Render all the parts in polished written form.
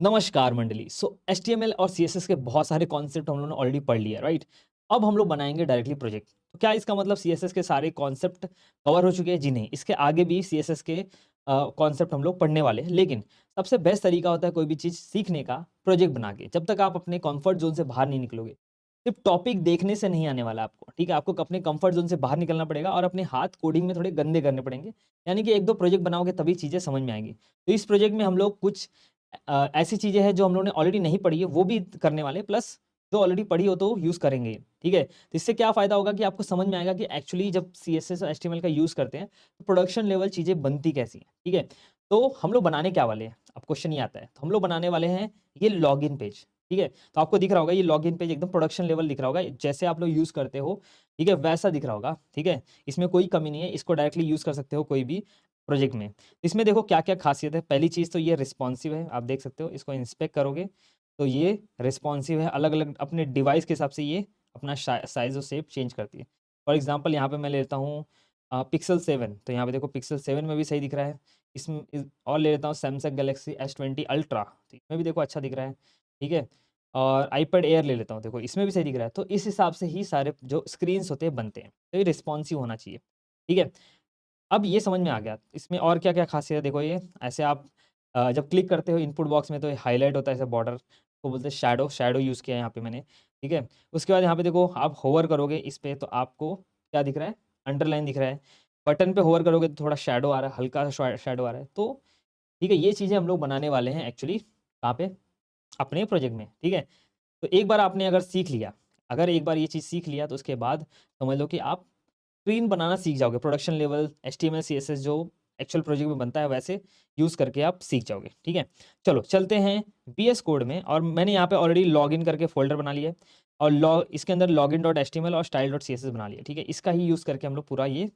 नमस्कार मंडली। HTML और CSS के बहुत सारे कॉन्सेप्ट हम लोगों ने ऑलरेडी पढ़ लिया, राइट? अब हम लोग बनाएंगे डायरेक्टली प्रोजेक्ट। तो क्या इसका मतलब CSS के सारे कॉन्सेप्ट कवर हो चुके हैं? जी नहीं, इसके आगे भी CSS के कॉन्सेप्ट हम लोग पढ़ने वाले हैं। लेकिन सबसे बेस्ट तरीका होता है कोई भी चीज़ सीखने का प्रोजेक्ट बना के। जब तक आप अपने कंफर्ट जोन से बाहर नहीं निकलोगे, सिर्फ टॉपिक देखने से नहीं आने वाला आपको, ठीक है? आपको अपने कंफर्ट जोन से बाहर निकलना पड़ेगा और अपने हाथ कोडिंग में थोड़े गंदे करने पड़ेंगे। यानी कि 1-2 प्रोजेक्ट बनाओगे तभी चीज़ें समझ में आएँगी। तो इस प्रोजेक्ट में हम लोग कुछ ऐसी चीज़ें हैं जो हम लोगों ने ऑलरेडी नहीं पढ़ी है, वो भी करने वाले हैं, प्लस जो ऑलरेडी पढ़ी हो तो यूज़ करेंगे, ठीक है? तो इससे क्या फ़ायदा होगा कि आपको समझ में आएगा कि एक्चुअली जब CSS और HTML का यूज़ करते हैं, तो प्रोडक्शन लेवल चीज़ें बनती कैसी हैं, ठीक है? तो हम लोग बनाने क्या वाले हैं? अब क्वेश्चन ये आता है, तो हम लोग बनाने वाले हैं ये लॉगिन पेज, ठीक है? तो आपको दिख रहा होगा ये लॉगिन पेज एकदम प्रोडक्शन लेवल दिख रहा होगा, जैसे आप लोग यूज़ करते हो, ठीक है? वैसा दिख रहा होगा, ठीक है? इसमें कोई कमी नहीं है, इसको डायरेक्टली यूज़ कर सकते हो कोई भी प्रोजेक्ट में। इसमें देखो क्या-क्या ख़ासियत है। पहली चीज़ तो ये रिस्पॉन्सिव है, आप देख सकते हो। इसको इंस्पेक्ट करोगे तो ये रिस्पॉन्सिव है, अलग-अलग अपने डिवाइस के हिसाब से ये अपना साइज़ और शेप चेंज करती है। फॉर एग्ज़ाम्पल यहाँ पे मैं लेता हूँ पिक्सेल 7, तो यहाँ पे देखो पिक्सेल 7 में भी सही दिख रहा है। इसमें और ले लेता हूँ सैमसंग गैलेक्सी S20 अल्ट्रा, तो इसमें भी देखो अच्छा दिख रहा है, ठीक है? और आईपैड एयर ले लेता हूँ, देखो इसमें भी सही दिख रहा है। तो इस हिसाब से ही सारे जो स्क्रीन्स होते हैं बनते हैं, तो ये रिस्पॉन्सिव होना चाहिए, ठीक है? अब ये समझ में आ गया। इसमें और क्या-क्या ख़ासियत है देखो ये, ऐसे आप जब क्लिक करते हो इनपुट बॉक्स में तो ये हाइलाइट होता है ऐसे बॉर्डर को बोलते हैं शैडो, शैडो यूज़ किया है यहाँ पे मैंने, ठीक है? उसके बाद यहाँ पे देखो आप होवर करोगे इस पे तो आपको क्या दिख रहा है? अंडरलाइन दिख रहा है। बटन पे होवर करोगे तो थोड़ा शैडो आ रहा है, हल्का सा शैडो आ रहा है। तो ठीक है, ये चीज़ें हम लोग बनाने वाले हैं एक्चुअली कहाँ पे? अपने प्रोजेक्ट में, ठीक है? तो एक बार आपने अगर सीख लिया, अगर एक बार ये चीज़ सीख लिया तो उसके बाद समझ लो कि आप स्क्रीन बनाना सीख जाओगे। प्रोडक्शन लेवल HTML, CSS जो एक्चुअल प्रोजेक्ट में बनता है वैसे यूज़ करके आप सीख जाओगे, ठीक है? चलो चलते हैं VS कोड में और मैंने यहाँ पे ऑलरेडी लॉगिन करके फ़ोल्डर बना लिया है और इसके अंदर login.html और style.css बना लिया, ठीक है? इसका ही यूज़ करके हम लोग पूरा ये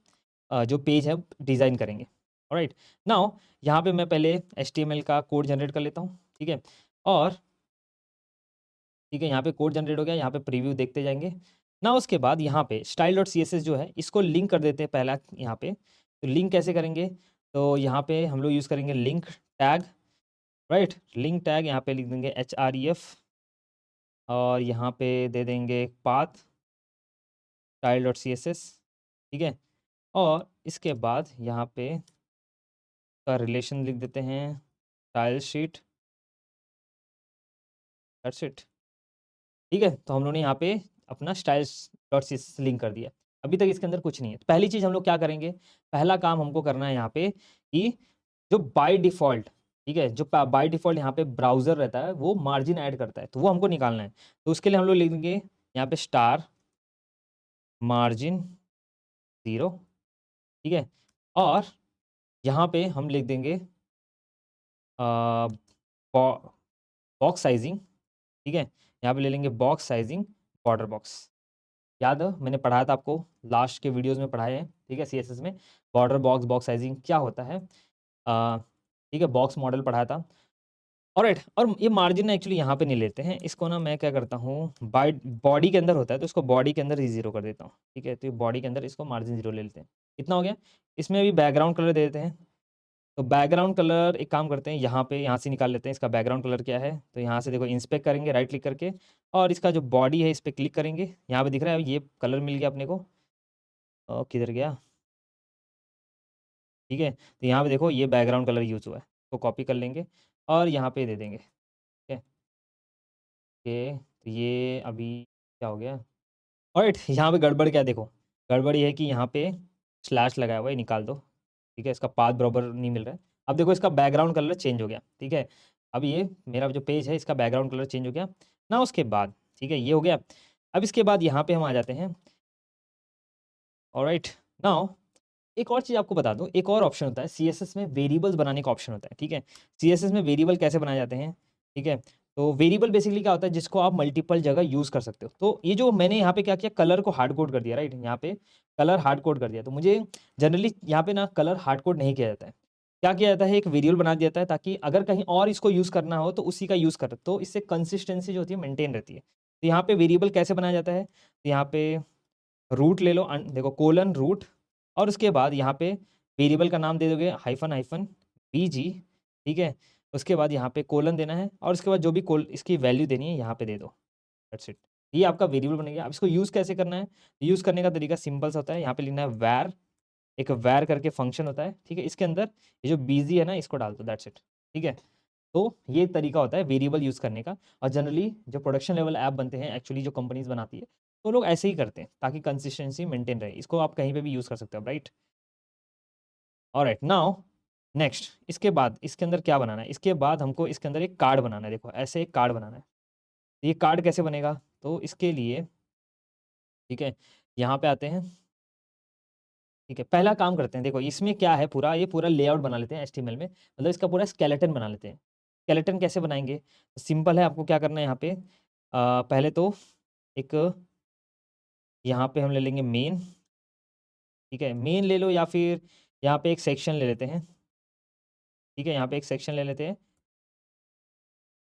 जो पेज है डिज़ाइन करेंगे। ऑलराइट, नाउ यहाँ पे मैं पहले HTML का कोड जनरेट कर लेता हूँ, ठीक है? और ठीक है, यहाँ पे कोड जनरेट हो गया, यहाँ पे प्रीव्यू देखते जाएँगे। ना उसके बाद यहाँ पे style.css जो है, इसको लिंक कर देते हैं पहला यहाँ पे। तो लिंक कैसे करेंगे? तो यहाँ पे हम लोग यूज़ करेंगे link tag, right? Link tag यहाँ पे लिख देंगे href और यहाँ पे दे देंगे पाथ style.css, ठीक है? और इसके बाद यहाँ पे का रिलेशन लिख देते हैं स्टाइल शीट, दैट्स इट। ठीक है? तो हम लोगों ने यहाँ पे अपना स्टाइल्स.css लिंक कर दिया। अभी तक इसके अंदर कुछ नहीं है। तो पहली चीज़ हम लोग क्या करेंगे, पहला काम हमको करना है यहाँ पे कि जो बाय डिफ़ॉल्ट, ठीक है? जो प बाय डिफ़ॉल्ट यहाँ पे ब्राउज़र रहता है, वो मार्जिन ऐड करता है, तो वो हमको निकालना है। तो उसके लिए हम लोग लिखेंगे यहाँ पे स्टार मार्जिन 0, ठीक है? और यहाँ पे हम लिख देंगे अ, बॉ बॉक्स साइज़िंग, ठीक है? यहाँ पे ले लेंगे बॉक्स साइज़िंग बॉर्डर बॉक्स। याद है मैंने पढ़ाया था आपको, लास्ट के वीडियोज़ में पढ़ाए हैं, ठीक है? सीएसएस में बॉर्डर बॉक्स, बॉक्स साइज़िंग क्या होता है? अ, ठीक है, बॉक्स मॉडल पढ़ाया था। ऑलराइट, और ये मार्जिन ना एक्चुअली यहाँ पे नहीं लेते हैं, इसको ना मैं क्या करता हूँ बाय बॉडी के अंदर होता है तो इसको बॉडी के अंदर ही 0 कर देता हूँ, ठीक है? तो ये बॉडी के अंदर इसको मार्जिन 0 ले लेते हैं। इतना हो गया? इसमें अभी बैकग्राउंड कलर दे देते हैं। तो बैकग्राउंड कलर एक काम करते हैं, यहाँ से निकाल लेते हैं इसका बैकग्राउंड कलर क्या है। तो यहाँ से देखो इंस्पेक्ट करेंगे राइट क्लिक करके और इसका जो बॉडी है इस पे क्लिक करेंगे। यहाँ पे दिख रहा है ये कलर मिल गया अपने को। किधर गया? ठीक है? तो यहाँ पे देखो ये बैकग्राउंड कलर यूज़ हुआ है, तो कॉपी कर लेंगे और यहाँ पे दे देंगे, ठीक है? तो ये अभी क्या हो गया? ऑलराइट, यहाँ पे गड़बड़ क्या है देखो, गड़बड़ ये है कि यहाँ पे स्लैश लगाया हुआ है, ये निकाल दो, ठीक है? इसका पाथ बराबर नहीं मिल रहा है। अब देखो इसका बैकग्राउंड कलर चेंज हो गया, ठीक है? अब ये मेरा जो पेज है इसका बैकग्राउंड कलर चेंज हो गया। ना उसके बाद, ठीक है, ये हो गया। अब इसके बाद यहाँ पे हम आ जाते हैं। ऑलराइट, नाउ एक और चीज़ आपको बता दूँ, एक और ऑप्शन होता है सीएसएस में वेरिएबल्स बनाने का ऑप्शन होता है, ठीक है? सीएसएस में वेरिएबल कैसे बनाए जाते हैं, ठीक है? तो वेरिएबल बेसिकली क्या होता है जिसको आप मल्टीपल जगह यूज़ कर सकते हो। तो ये जो मैंने यहाँ पे क्या किया कलर को हार्ड कोड कर दिया, राइट? यहाँ पे कलर हार्ड कोड कर दिया। तो मुझे जनरली यहाँ पे ना कलर हार्ड कोड नहीं किया जाता है। क्या किया जाता है एक वेरिएबल बना दिया जाता है ताकि अगर कहीं और इसको यूज़ करना हो तो उसी का यूज़ कर तो इससे कंसिस्टेंसी जो होती है मेंटेन रहती है। तो यहाँ पे वेरिएबल कैसे बनाया जाता है? तो यहाँ पे रूट ले लो देखो कोलन रूट और उसके बाद यहाँ पे वेरिएबल का नाम दे दोगे हाइफ़न हाइफ़न बीजी, ठीक है? उसके बाद यहाँ पे कोलन देना है और उसके बाद जो भी कोल इसकी वैल्यू देनी है यहाँ पे दे दो, दैट्स इट। ये आपका वेरिएबल बन गया। अब इसको यूज़ कैसे करना है? यूज़ करने का तरीका सिंपल सा होता है, यहाँ पे लिखना है var, एक var करके फंक्शन होता है, ठीक है? इसके अंदर ये जो बीजी है ना इसको डाल दो, दैट्स इट, ठीक है? तो ये तरीका होता है वेरिएबल यूज़ करने का। और जनरली जो प्रोडक्शन लेवल ऐप बनते हैं, एक्चुअली जो कंपनीज़ बनाती है, तो लोग ऐसे ही करते हैं ताकि कंसिस्टेंसी मेंटेन रहे। इसको आप कहीं पे भी यूज़ कर सकते हो, राइट? ऑलराइट, नाउ नेक्स्ट इसके बाद इसके अंदर क्या बनाना है? इसके बाद हमको इसके अंदर एक कार्ड बनाना है। देखो ऐसे एक कार्ड बनाना है। तो ये कार्ड कैसे बनेगा? तो इसके लिए ठीक है, यहाँ पे आते हैं, ठीक है? पहला काम करते हैं, देखो इसमें क्या है, पूरा ये पूरा लेआउट बना लेते हैं एचटीएमएल में, मतलब इसका पूरा स्केलेटन बना लेते हैं। स्केलेटन कैसे बनाएँगे? सिंपल है, आपको क्या करना है यहाँ पे पहले तो एक यहाँ पे हम ले लेंगे मेन, ठीक है? मेन ले लो या फिर यहाँ पे एक सेक्शन ले लेते हैं, ठीक है? यहाँ पे एक सेक्शन ले लेते हैं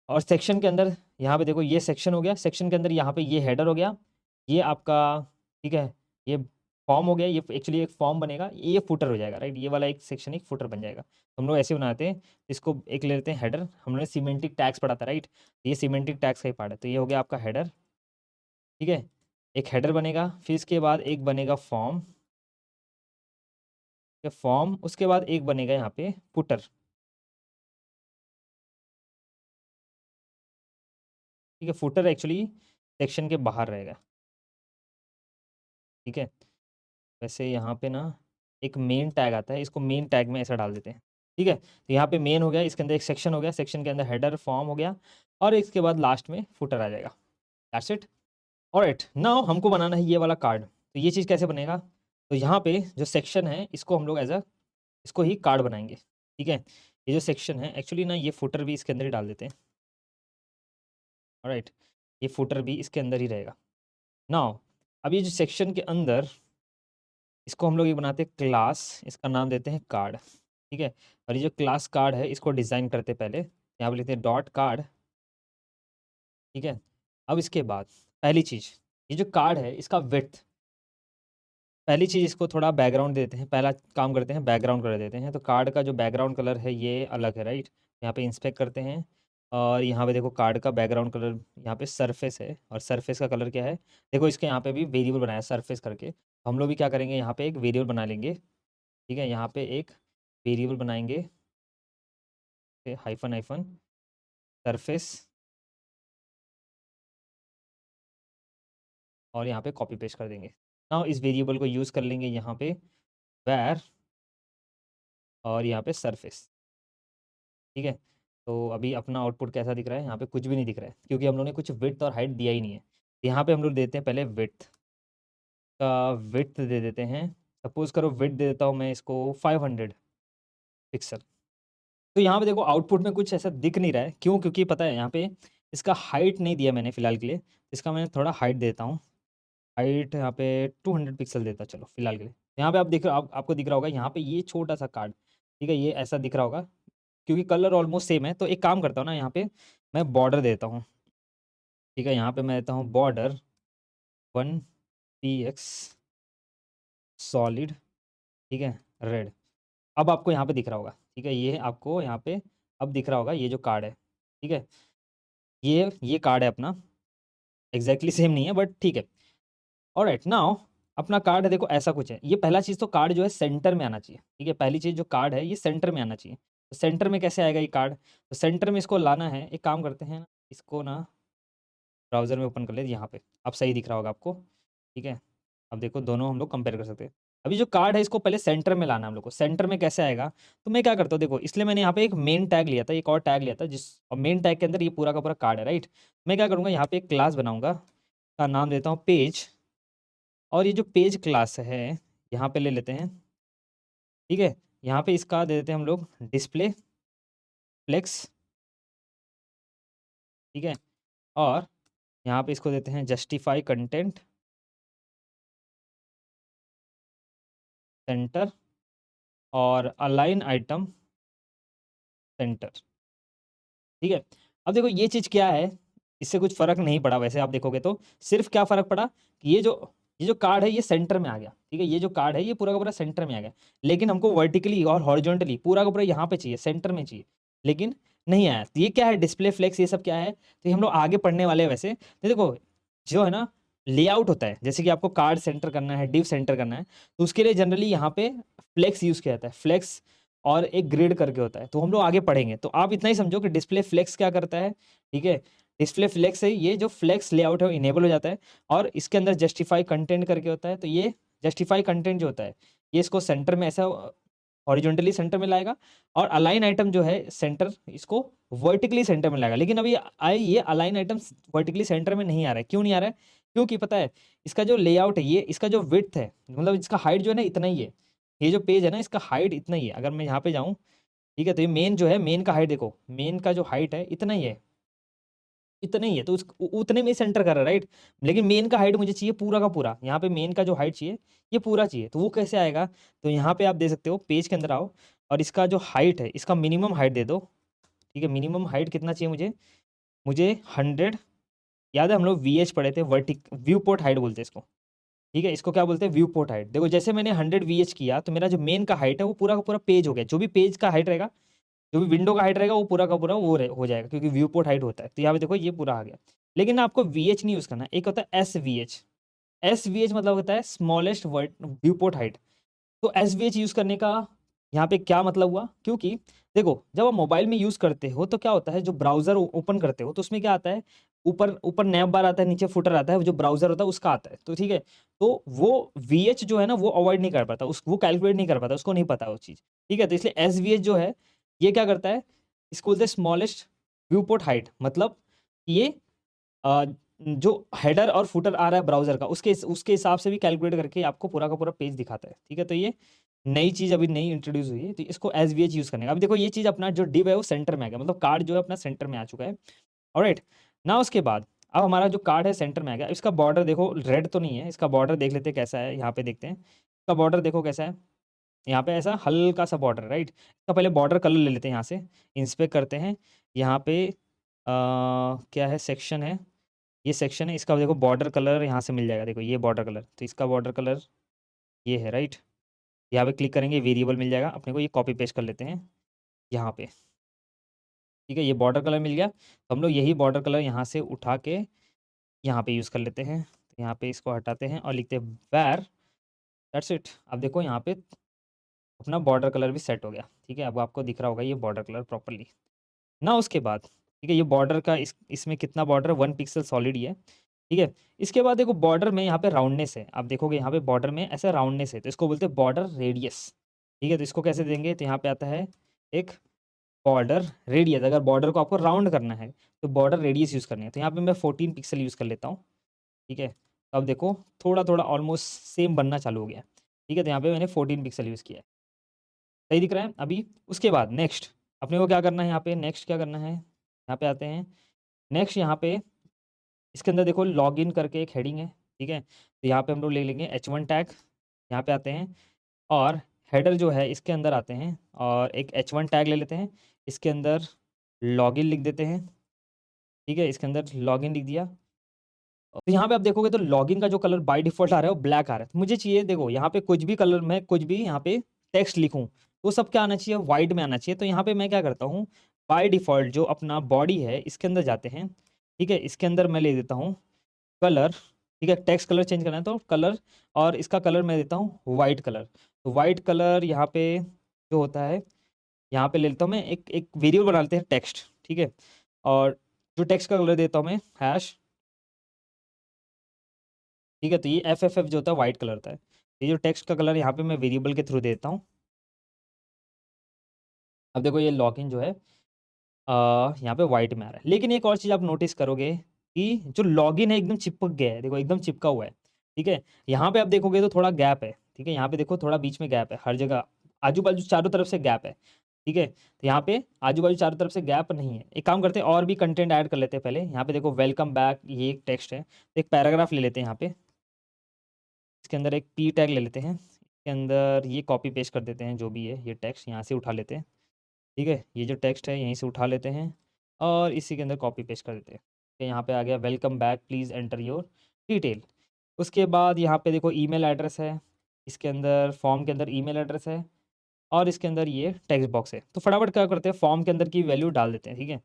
और सेक्शन के अंदर यहाँ पे देखो ये सेक्शन हो गया, सेक्शन के अंदर यहाँ पे ये हेडर हो गया, ये आपका ठीक है, ये फॉर्म हो गया, ये एक्चुअली एक फॉर्म बनेगा, ये फुटर हो जाएगा, राइट? ये वाला एक सेक्शन एक फुटर बन जाएगा। तो हम लोग ऐसे बनाते हैं, इसको एक ले लेते हैं हेडर, हमने सिमेंटिक टैग्स पढ़ा था, राइट? ये सिमेंटिक टैग्स का ही पार्ट है, तो ये हो गया आपका हेडर, ठीक है? एक हेडर बनेगा, फिर इसके बाद एक बनेगा फॉर्म, फॉर्म, उसके बाद एक बनेगा यहाँ पे फुटर, ठीक है? फुटर एक्चुअली सेक्शन के बाहर रहेगा, ठीक है? वैसे यहाँ पे ना एक मेन टैग आता है, इसको मेन टैग में ऐसा डाल देते हैं, ठीक है? तो यहाँ पे मेन हो गया, इसके अंदर एक सेक्शन हो गया, सेक्शन के अंदर हेडर फॉर्म हो गया और इसके बाद लास्ट में फुटर आ जाएगा, दैट्स इट। ऑलराइट, नाउ हमको बनाना है ये वाला कार्ड। तो ये चीज़ कैसे बनेगा? तो यहाँ पे जो सेक्शन है इसको हम लोग एज अ इसको ही कार्ड बनाएंगे, ठीक है? ये जो सेक्शन है एक्चुअली ना ये फुटर भी इसके अंदर ही डाल देते हैं, ऑलराइट? ये फुटर भी इसके अंदर ही रहेगा। नाउ अब ये जो सेक्शन के अंदर इसको हम लोग ये बनाते हैं क्लास, इसका नाम देते हैं कार्ड, ठीक है? और ये जो क्लास कार्ड है इसको डिज़ाइन करते पहले, यहाँ पे लिखते हैं डॉट कार्ड, ठीक है? अब इसके बाद पहली चीज़, ये जो कार्ड है इसका विड्थ, पहली चीज़ इसको थोड़ा बैकग्राउंड देते हैं, पहला काम करते हैं बैकग्राउंड कर देते हैं। तो कार्ड का जो बैकग्राउंड कलर है ये अलग है, राइट? यहाँ पे इंस्पेक्ट करते हैं और यहाँ पे देखो कार्ड का बैकग्राउंड कलर यहाँ पे सरफेस है और सरफेस का कलर क्या है? देखो इसके यहाँ पे भी वेरिएबल बनाया है सरफेस करके। तो हम लोग भी क्या करेंगे, यहाँ पे एक वेरिएबल बना लेंगे, ठीक है? यहाँ पे एक वेरिएबल बनाएंगे, हाइफन हाइफन सरफेस और यहाँ पे कॉपी पेस्ट कर देंगे। नाउ इस वेरिएबल को यूज़ कर लेंगे यहाँ पे वैर और यहाँ पे सरफेस, ठीक है? तो अभी अपना आउटपुट कैसा दिख रहा है? यहाँ पे कुछ भी नहीं दिख रहा है क्योंकि हम लोगों ने कुछ विड्थ और हाइट दिया ही नहीं है। यहाँ पे हम लोग देते हैं पहले विड्थ का, विड्थ दे देते हैं, सपोज़ करो विड्थ दे देता हूँ मैं इसको 500 पिक्सल। तो यहाँ पे देखो आउटपुट में कुछ ऐसा दिख नहीं रहा है, क्यों? क्योंकि पता है यहाँ पे इसका हाइट नहीं दिया मैंने फ़िलहाल के लिए, इसका मैंने थोड़ा हाइट देता हूँ। हाइट यहाँ पे 200 पिक्सल देता चलो फ़िलहाल के लिए। यहाँ पे आप दिख रहा आपको दिख रहा होगा यहाँ पे ये छोटा-सा कार्ड, ठीक है? ये ऐसा दिख रहा होगा क्योंकि कलर ऑलमोस्ट सेम है। तो एक काम करता हूँ ना, यहाँ पे मैं बॉर्डर देता हूँ, ठीक है? यहाँ पे मैं देता हूँ बॉर्डर 1 px सॉलिड, ठीक है? रेड। अब आपको यहाँ पे दिख रहा होगा, ठीक है? ये आपको यहाँ पे अब दिख रहा होगा ये जो कार्ड है, ठीक है? ये कार्ड है अपना, एग्ज़ैक्टली सेम नहीं है बट ठीक है। ऑलराइट, नाउ अपना कार्ड है, देखो ऐसा कुछ है। ये पहला चीज़ तो कार्ड जो है सेंटर में आना चाहिए, ठीक है? पहली चीज़ जो कार्ड है ये सेंटर में आना चाहिए। तो सेंटर में कैसे आएगा ये कार्ड? तो सेंटर में इसको लाना है, एक काम करते हैं, इसको ना ब्राउज़र में ओपन कर लेते हैं यहाँ पे। अब सही दिख रहा होगा आपको, ठीक है? अब देखो दोनों हम लोग कंपेयर कर सकते हैं। अभी जो कार्ड है इसको पहले सेंटर में लाना है हम लोग को। सेंटर में कैसे आएगा? तो मैं क्या करता हूँ, देखो इसलिए मैंने यहाँ पे एक मेन टैग लिया था, एक और टैग लिया था जिस और मेन टैग के अंदर ये पूरा का पूरा कार्ड है, राइट? मैं क्या करूँगा, यहाँ पे एक क्लास बनाऊँगा, का नाम देता हूँ पेज और ये जो पेज क्लास है यहाँ पे ले लेते हैं, ठीक है? यहाँ पे इसका दे देते हैं हम लोग डिस्प्ले फ्लेक्स, ठीक है? और यहाँ पे इसको देते हैं जस्टिफाई कंटेंट सेंटर और अलाइन आइटम सेंटर, ठीक है? अब देखो ये चीज़ क्या है, इससे कुछ फ़र्क नहीं पड़ा वैसे आप देखोगे तो, सिर्फ़ क्या फ़र्क पड़ा कि ये जो कार्ड है ये सेंटर में आ गया, ठीक है? ये जो कार्ड है ये पूरा का पूरा सेंटर में आ गया। लेकिन हमको वर्टिकली और हॉरिज़ॉन्टली पूरा का पूरा यहाँ पे चाहिए, सेंटर में चाहिए। लेकिन नहीं आया। तो ये क्या है, डिस्प्ले फ्लेक्स, ये सब क्या है, तो ये हम लोग आगे पढ़ने वाले हैं वैसे। तो देखो जो है ना लेआउट होता है, जैसे कि आपको कार्ड सेंटर करना है, डिव सेंटर करना है, तो उसके लिए जनरली यहाँ पे फ्लेक्स यूज़ किया जाता है, फ्लेक्स और एक ग्रिड करके होता है, तो हम लोग आगे पढ़ेंगे। तो आप इतना ही समझो कि डिस्प्ले फ्लेक्स क्या करता है, ठीक है। डिस्प्ले फ्लेक्स है, ये जो फ्लेक्स लेआउट है वो इनेबल हो जाता है, और इसके अंदर जस्टिफाई कंटेंट करके होता है। तो ये जस्टिफाई कंटेंट जो होता है, ये इसको सेंटर में ऐसा हॉरिजॉन्टली सेंटर में लाएगा, और अलाइन आइटम जो है सेंटर, इसको वर्टिकली सेंटर में लाएगा। लेकिन अभी ये अलाइन आइटम वर्टिकली सेंटर में नहीं आ रहा है। क्यों नहीं आ रहा है? क्योंकि पता है इसका जो लेआउट है, ये इसका जो विड्थ है, मतलब इसका हाइट जो है ना इतना ही है। ये जो पेज है ना इसका हाइट इतना ही है। अगर मैं यहाँ पे जाऊँ, ठीक है, तो ये मेन जो है, मेन का हाइट देखो, मेन का जो हाइट है इतना ही है, इतना ही है। तो उतने में ही सेंटर कर रहा है, राइट। लेकिन मेन का हाइट मुझे चाहिए पूरा का पूरा, यहाँ पे मेन का जो हाइट चाहिए ये पूरा चाहिए। तो वो कैसे आएगा? तो यहाँ पे आप दे सकते हो, पेज के अंदर आओ, और इसका जो हाइट है, इसका मिनिमम हाइट दे दो, ठीक है। मिनिमम हाइट कितना चाहिए मुझे? मुझे 100, याद है हम लोग VH पढ़े थे, वर्टिक व्यू पोर्ट हाइट बोलते हैं इसको, ठीक है। इसको क्या बोलते हैं? View port height. देखो जैसे मैंने 100 VH किया, तो मेरा जो मेन का हाइट है वो पूरा का पूरा पेज हो गया। जो भी पेज का हाइट रहेगा, जो भी विंडो का हाइट रहेगा, वो पूरा का पूरा हो जाएगा, क्योंकि व्यू पोर्ट हाइट होता है। तो यहाँ पे देखो ये पूरा आ गया। लेकिन ना आपको VH नहीं यूज़ करना, एक होता है SVH। SVH मतलब होता है स्मॉलेस्ट व्यू पोर्ट हाइट। तो SVH यूज़ करने का यहाँ पे क्या मतलब हुआ? क्योंकि देखो जब आप मोबाइल में यूज़ करते हो तो क्या होता है, जो ब्राउज़र ओपन करते हो तो उसमें क्या आता है, ऊपर ऊपर नैब बार आता है, नीचे फुटर आता है, जो ब्राउज़र होता है उसका आता है, तो ठीक है। तो वो VH जो है ना वो अवॉइड नहीं कर पाता, उस वो कैलकुलेट नहीं कर पाता, उसको नहीं पता वो चीज़, ठीक है। तो इसलिए SVH जो है ये क्या करता है, इसको बोलते हैं स्मॉलेस्ट व्यू पोर्ट हाइट। मतलब ये जो हेडर और फुटर आ रहा है ब्राउज़र का, उसके हिसाब से भी कैलकुलेट करके आपको पूरा का पूरा पेज दिखाता है, ठीक है। तो ये नई चीज़ अभी नई इंट्रोड्यूस हुई है, तो इसको SVH यूज़ करने का। अब देखो ये चीज़ अपना जो डिव है वो सेंटर में आ गया, मतलब कार्ड जो है अपना सेंटर में आ चुका है, ऑलराइट। ना उसके बाद अब हमारा जो कार्ड है सेंटर में आ गया। इसका बॉर्डर देखो रेड तो नहीं है, इसका बॉर्डर देख लेते हैं कैसा है, यहाँ पे देखते हैं इसका बॉर्डर देखो कैसा है। यहाँ पे ऐसा हल्का सा बॉर्डर, राइट। इसका पहले बॉर्डर कलर ले लेते हैं, यहाँ से इंस्पेक्ट करते हैं। यहाँ पे क्या है, सेक्शन है, ये सेक्शन है, इसका देखो बॉर्डर कलर यहाँ से मिल जाएगा। देखो ये बॉर्डर कलर, तो इसका बॉर्डर कलर ये है, राइट। यहाँ पे क्लिक करेंगे, वेरिएबल मिल जाएगा अपने को, ये कॉपी पेस्ट कर लेते हैं यहाँ पे, ठीक है। ये बॉर्डर कलर मिल गया, तो हम लोग यही बॉर्डर कलर यहाँ से उठा के यहाँ पे यूज़ कर लेते हैं। तो यहाँ पे इसको हटाते हैं और लिखते हैं वेर, दैट्स इट। अब देखो यहाँ पे अपना बॉर्डर कलर भी सेट हो गया, ठीक है। अब आपको दिख रहा होगा ये बॉर्डर कलर प्रॉपरली। ना उसके बाद ठीक है, ये बॉर्डर का इसमें कितना बॉर्डर, 1 पिक्सल सॉलिड ही है, ठीक है। इसके बाद देखो बॉर्डर में यहाँ पे राउंडनेस है, आप देखोगे यहाँ पे बॉर्डर में ऐसा राउंडनेस है, तो इसको बोलते हैं बॉर्डर रेडियस, ठीक है। तो इसको कैसे देंगे, तो यहाँ पे आता है एक बॉर्डर रेडियस। अगर बॉर्डर को आपको राउंड करना है तो बॉर्डर रेडियस यूज़ करनी है, तो यहाँ पे मैं 14 पिक्सल यूज़ कर लेता हूँ, ठीक है। तो अब देखो थोड़ा थोड़ा ऑलमोस्ट सेम बनना चालू हो गया, ठीक है। तो यहाँ पे मैंने 14 पिक्सल यूज़ किया है, सही दिख रहा है अभी। उसके बाद नेक्स्ट अपने को क्या करना है, यहाँ पे नेक्स्ट क्या करना है, यहाँ पे आते हैं। नेक्स्ट यहाँ पे इसके अंदर देखो लॉगिन करके एक हेडिंग है, ठीक है। तो यहाँ पे हम लोग ले लेंगे H1 टैग, यहाँ पे आते हैं, और हेडर जो है इसके अंदर आते हैं, और एक H1 टैग ले लेते हैं, इसके अंदर लॉगिन लिख देते हैं, ठीक है। इसके अंदर लॉगिन लिख दिया। तो यहाँ पे आप देखोगे तो लॉगिन का जो कलर बाय डिफ़ॉल्ट आ रहा है वो ब्लैक आ रहा है। तो मुझे चाहिए, देखो यहाँ पे कुछ भी कलर में कुछ भी यहाँ पे टेक्स्ट लिखूँ, तो सब क्या आना चाहिए, वाइट में आना चाहिए। तो यहाँ पे मैं क्या करता हूँ, बाय डिफ़ॉल्ट जो अपना बॉडी है इसके अंदर जाते हैं, ठीक है। इसके अंदर मैं ले देता हूँ कलर, ठीक है। टेक्स्ट कलर चेंज करना है तो कलर, और इसका कलर मैं देता हूँ वाइट कलर। तो वाइट कलर यहाँ पे जो होता है, यहाँ पे ले लेता हूँ मैं, एक एक वेरिएबल बना लेते हैं टेक्स्ट, ठीक है। और जो टेक्स्ट का कलर देता हूँ मैं हैश, ठीक है। तो ये FFF जो होता है वाइट कलर होता है। ये जो टेक्स्ट का कलर यहाँ पे मैं वेरिएबल के थ्रू देता हूँ। अब देखो ये लॉगिन जो है यहाँ पे वाइट में आ रहा है। लेकिन एक और चीज़ आप नोटिस करोगे कि जो लॉगिन है एकदम चिपक गया है, देखो एकदम चिपका हुआ है, ठीक है। यहाँ पे आप देखोगे तो थोड़ा गैप है, ठीक है। यहाँ पे देखो थोड़ा बीच में गैप है, हर जगह आजू बाजू चारों तरफ से गैप है, ठीक है। तो यहाँ पे आजू बाजू चारों तरफ से गैप नहीं है। एक काम करते हैं और भी कंटेंट ऐड कर लेते हैं पहले। यहाँ पे देखो वेलकम बैक, ये एक टेक्स्ट है, तो एक पैराग्राफ ले लेते हैं यहाँ पे। इसके अंदर एक P टैग ले लेते हैं, इसके अंदर ये कॉपी पेस्ट कर देते हैं, जो भी है ये टेक्स्ट यहाँ से उठा लेते हैं, ठीक है। ये जो टेक्स्ट है यहीं से उठा लेते हैं और इसी के अंदर कॉपी पेस्ट कर देते हैं। तो यहाँ पे आ गया welcome back, please enter your detail. उसके बाद यहाँ पे देखो ईमेल एड्रेस है, इसके अंदर फॉर्म के अंदर ईमेल एड्रेस है, और इसके अंदर ये टेक्स्ट बॉक्स है। तो फटाफट क्या करते हैं, फॉर्म के अंदर की वैल्यू डाल देते हैं, ठीक है।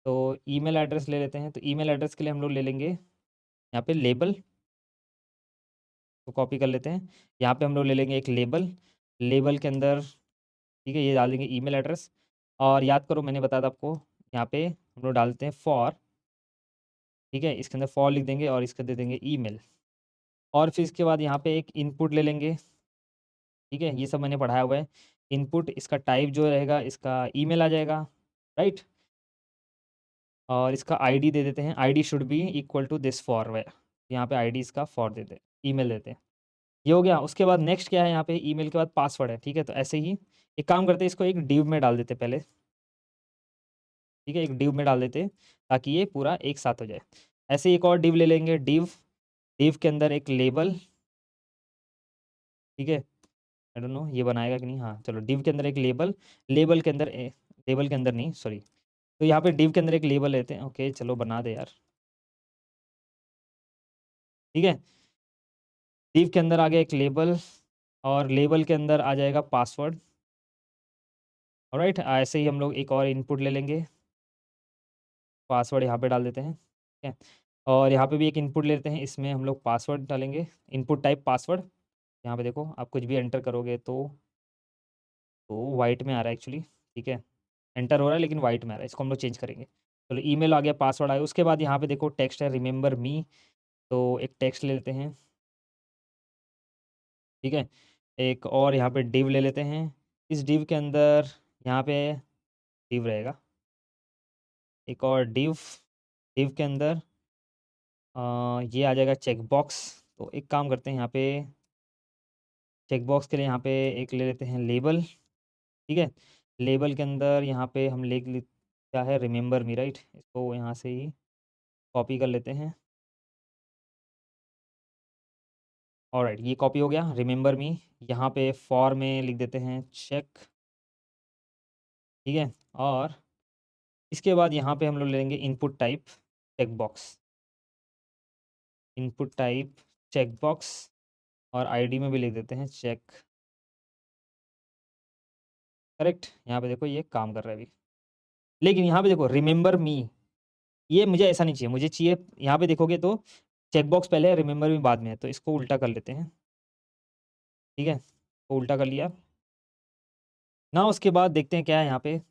तो ईमेल एड्रेस ले लेते हैं, तो ईमेल एड्रेस के लिए हम लोग ले लेंगे यहाँ पे लेबल, तो कॉपी कर लेते हैं। यहाँ पे हम लोग ले लेंगे एक लेबल, लेबल के अंदर, ठीक है, ये डाल देंगे ईमेल एड्रेस। और याद करो मैंने बताया था आपको, यहाँ पे हम लोग डालते हैं फॉर, ठीक है, इसके अंदर फॉर लिख देंगे और इसके दे देंगे ईमेल। और फिर इसके बाद यहाँ पे एक इनपुट ले लेंगे, ठीक है, ये सब मैंने पढ़ाया हुआ है। इनपुट, इसका टाइप जो रहेगा इसका ईमेल आ जाएगा, राइट। और इसका आईडी दे देते हैं, ID should be equal to this for, यहाँ पे आईडी इसका फॉर देते हैं, ईमेल देते हैं। ये हो गया। उसके बाद नेक्स्ट क्या है, यहाँ पे ईमेल के बाद पासवर्ड है, ठीक है। तो ऐसे ही एक काम करते हैं, इसको एक डिव में डाल देते पहले, ठीक है, एक डिव में डाल देते हैं ताकि ये पूरा एक साथ हो जाए। ऐसे ही एक और डिव ले लेंगे, डिव, डिव के अंदर एक लेबल, ठीक है। आई डोंट नो ये बनाएगा कि नहीं, हाँ चलो, डिव के अंदर एक लेबल, लेबल के अंदर लेबल के अंदर नहीं, सॉरी, तो यहाँ पे डिव के अंदर एक लेबल लेते हैं, ओके चलो बना दे यार, ठीक है। डिव के अंदर आ गया एक लेबल, और लेबल के अंदर आ जाएगा पासवर्ड, ऑलराइट। ऐसे ही हम लोग एक और इनपुट ले लेंगे, पासवर्ड यहाँ पे डाल देते हैं, ठीक है। और यहाँ पे भी एक इनपुट लेते हैं, इसमें हम लोग पासवर्ड डालेंगे, इनपुट टाइप पासवर्ड। यहाँ पे देखो आप कुछ भी एंटर करोगे तो वाइट में आ रहा है एक्चुअली, ठीक है, एंटर हो रहा है लेकिन वाइट में आ रहा है, इसको हम लोग चेंज करेंगे। चलो ईमेल आ गया, पासवर्ड आ गया। उसके बाद यहाँ पे देखो टेक्स्ट है, रिमेंबर मी, तो एक टेक्स्ट ले लेते हैं, ठीक है। एक और यहाँ पे डिव ले लेते हैं, इस डिव के अंदर यहाँ पे डिव रहेगा, एक और डिव, डिव के अंदर ये आ जाएगा चेक बॉक्स। तो एक काम करते हैं, यहाँ पे चेक बॉक्स के लिए यहाँ पे एक ले लेते हैं लेबल, ठीक है। लेबल के अंदर यहाँ पे हम क्या है, रिमेंबर मी, राइट, इसको यहाँ से ही कॉपी कर लेते हैं। ऑलराइट, ये कॉपी हो गया, रिमेंबर मी। यहाँ पे फॉर में लिख देते हैं चेक, ठीक है। और इसके बाद यहाँ पे हम लोग ले लेंगे input type check box, input type check box, और आईडी में भी लिख देते हैं चेक, करेक्ट। यहाँ पे देखो ये काम कर रहा है अभी, लेकिन यहाँ पे देखो रिमेंबर मी, ये मुझे ऐसा नहीं चाहिए, मुझे चाहिए यहाँ पे देखोगे तो चेक बॉक्स पहले है, रिमेंबर मी बाद में है, तो इसको उल्टा कर लेते हैं, ठीक है, तो उल्टा कर लिया ना। उसके बाद देखते हैं क्या है यहाँ पे,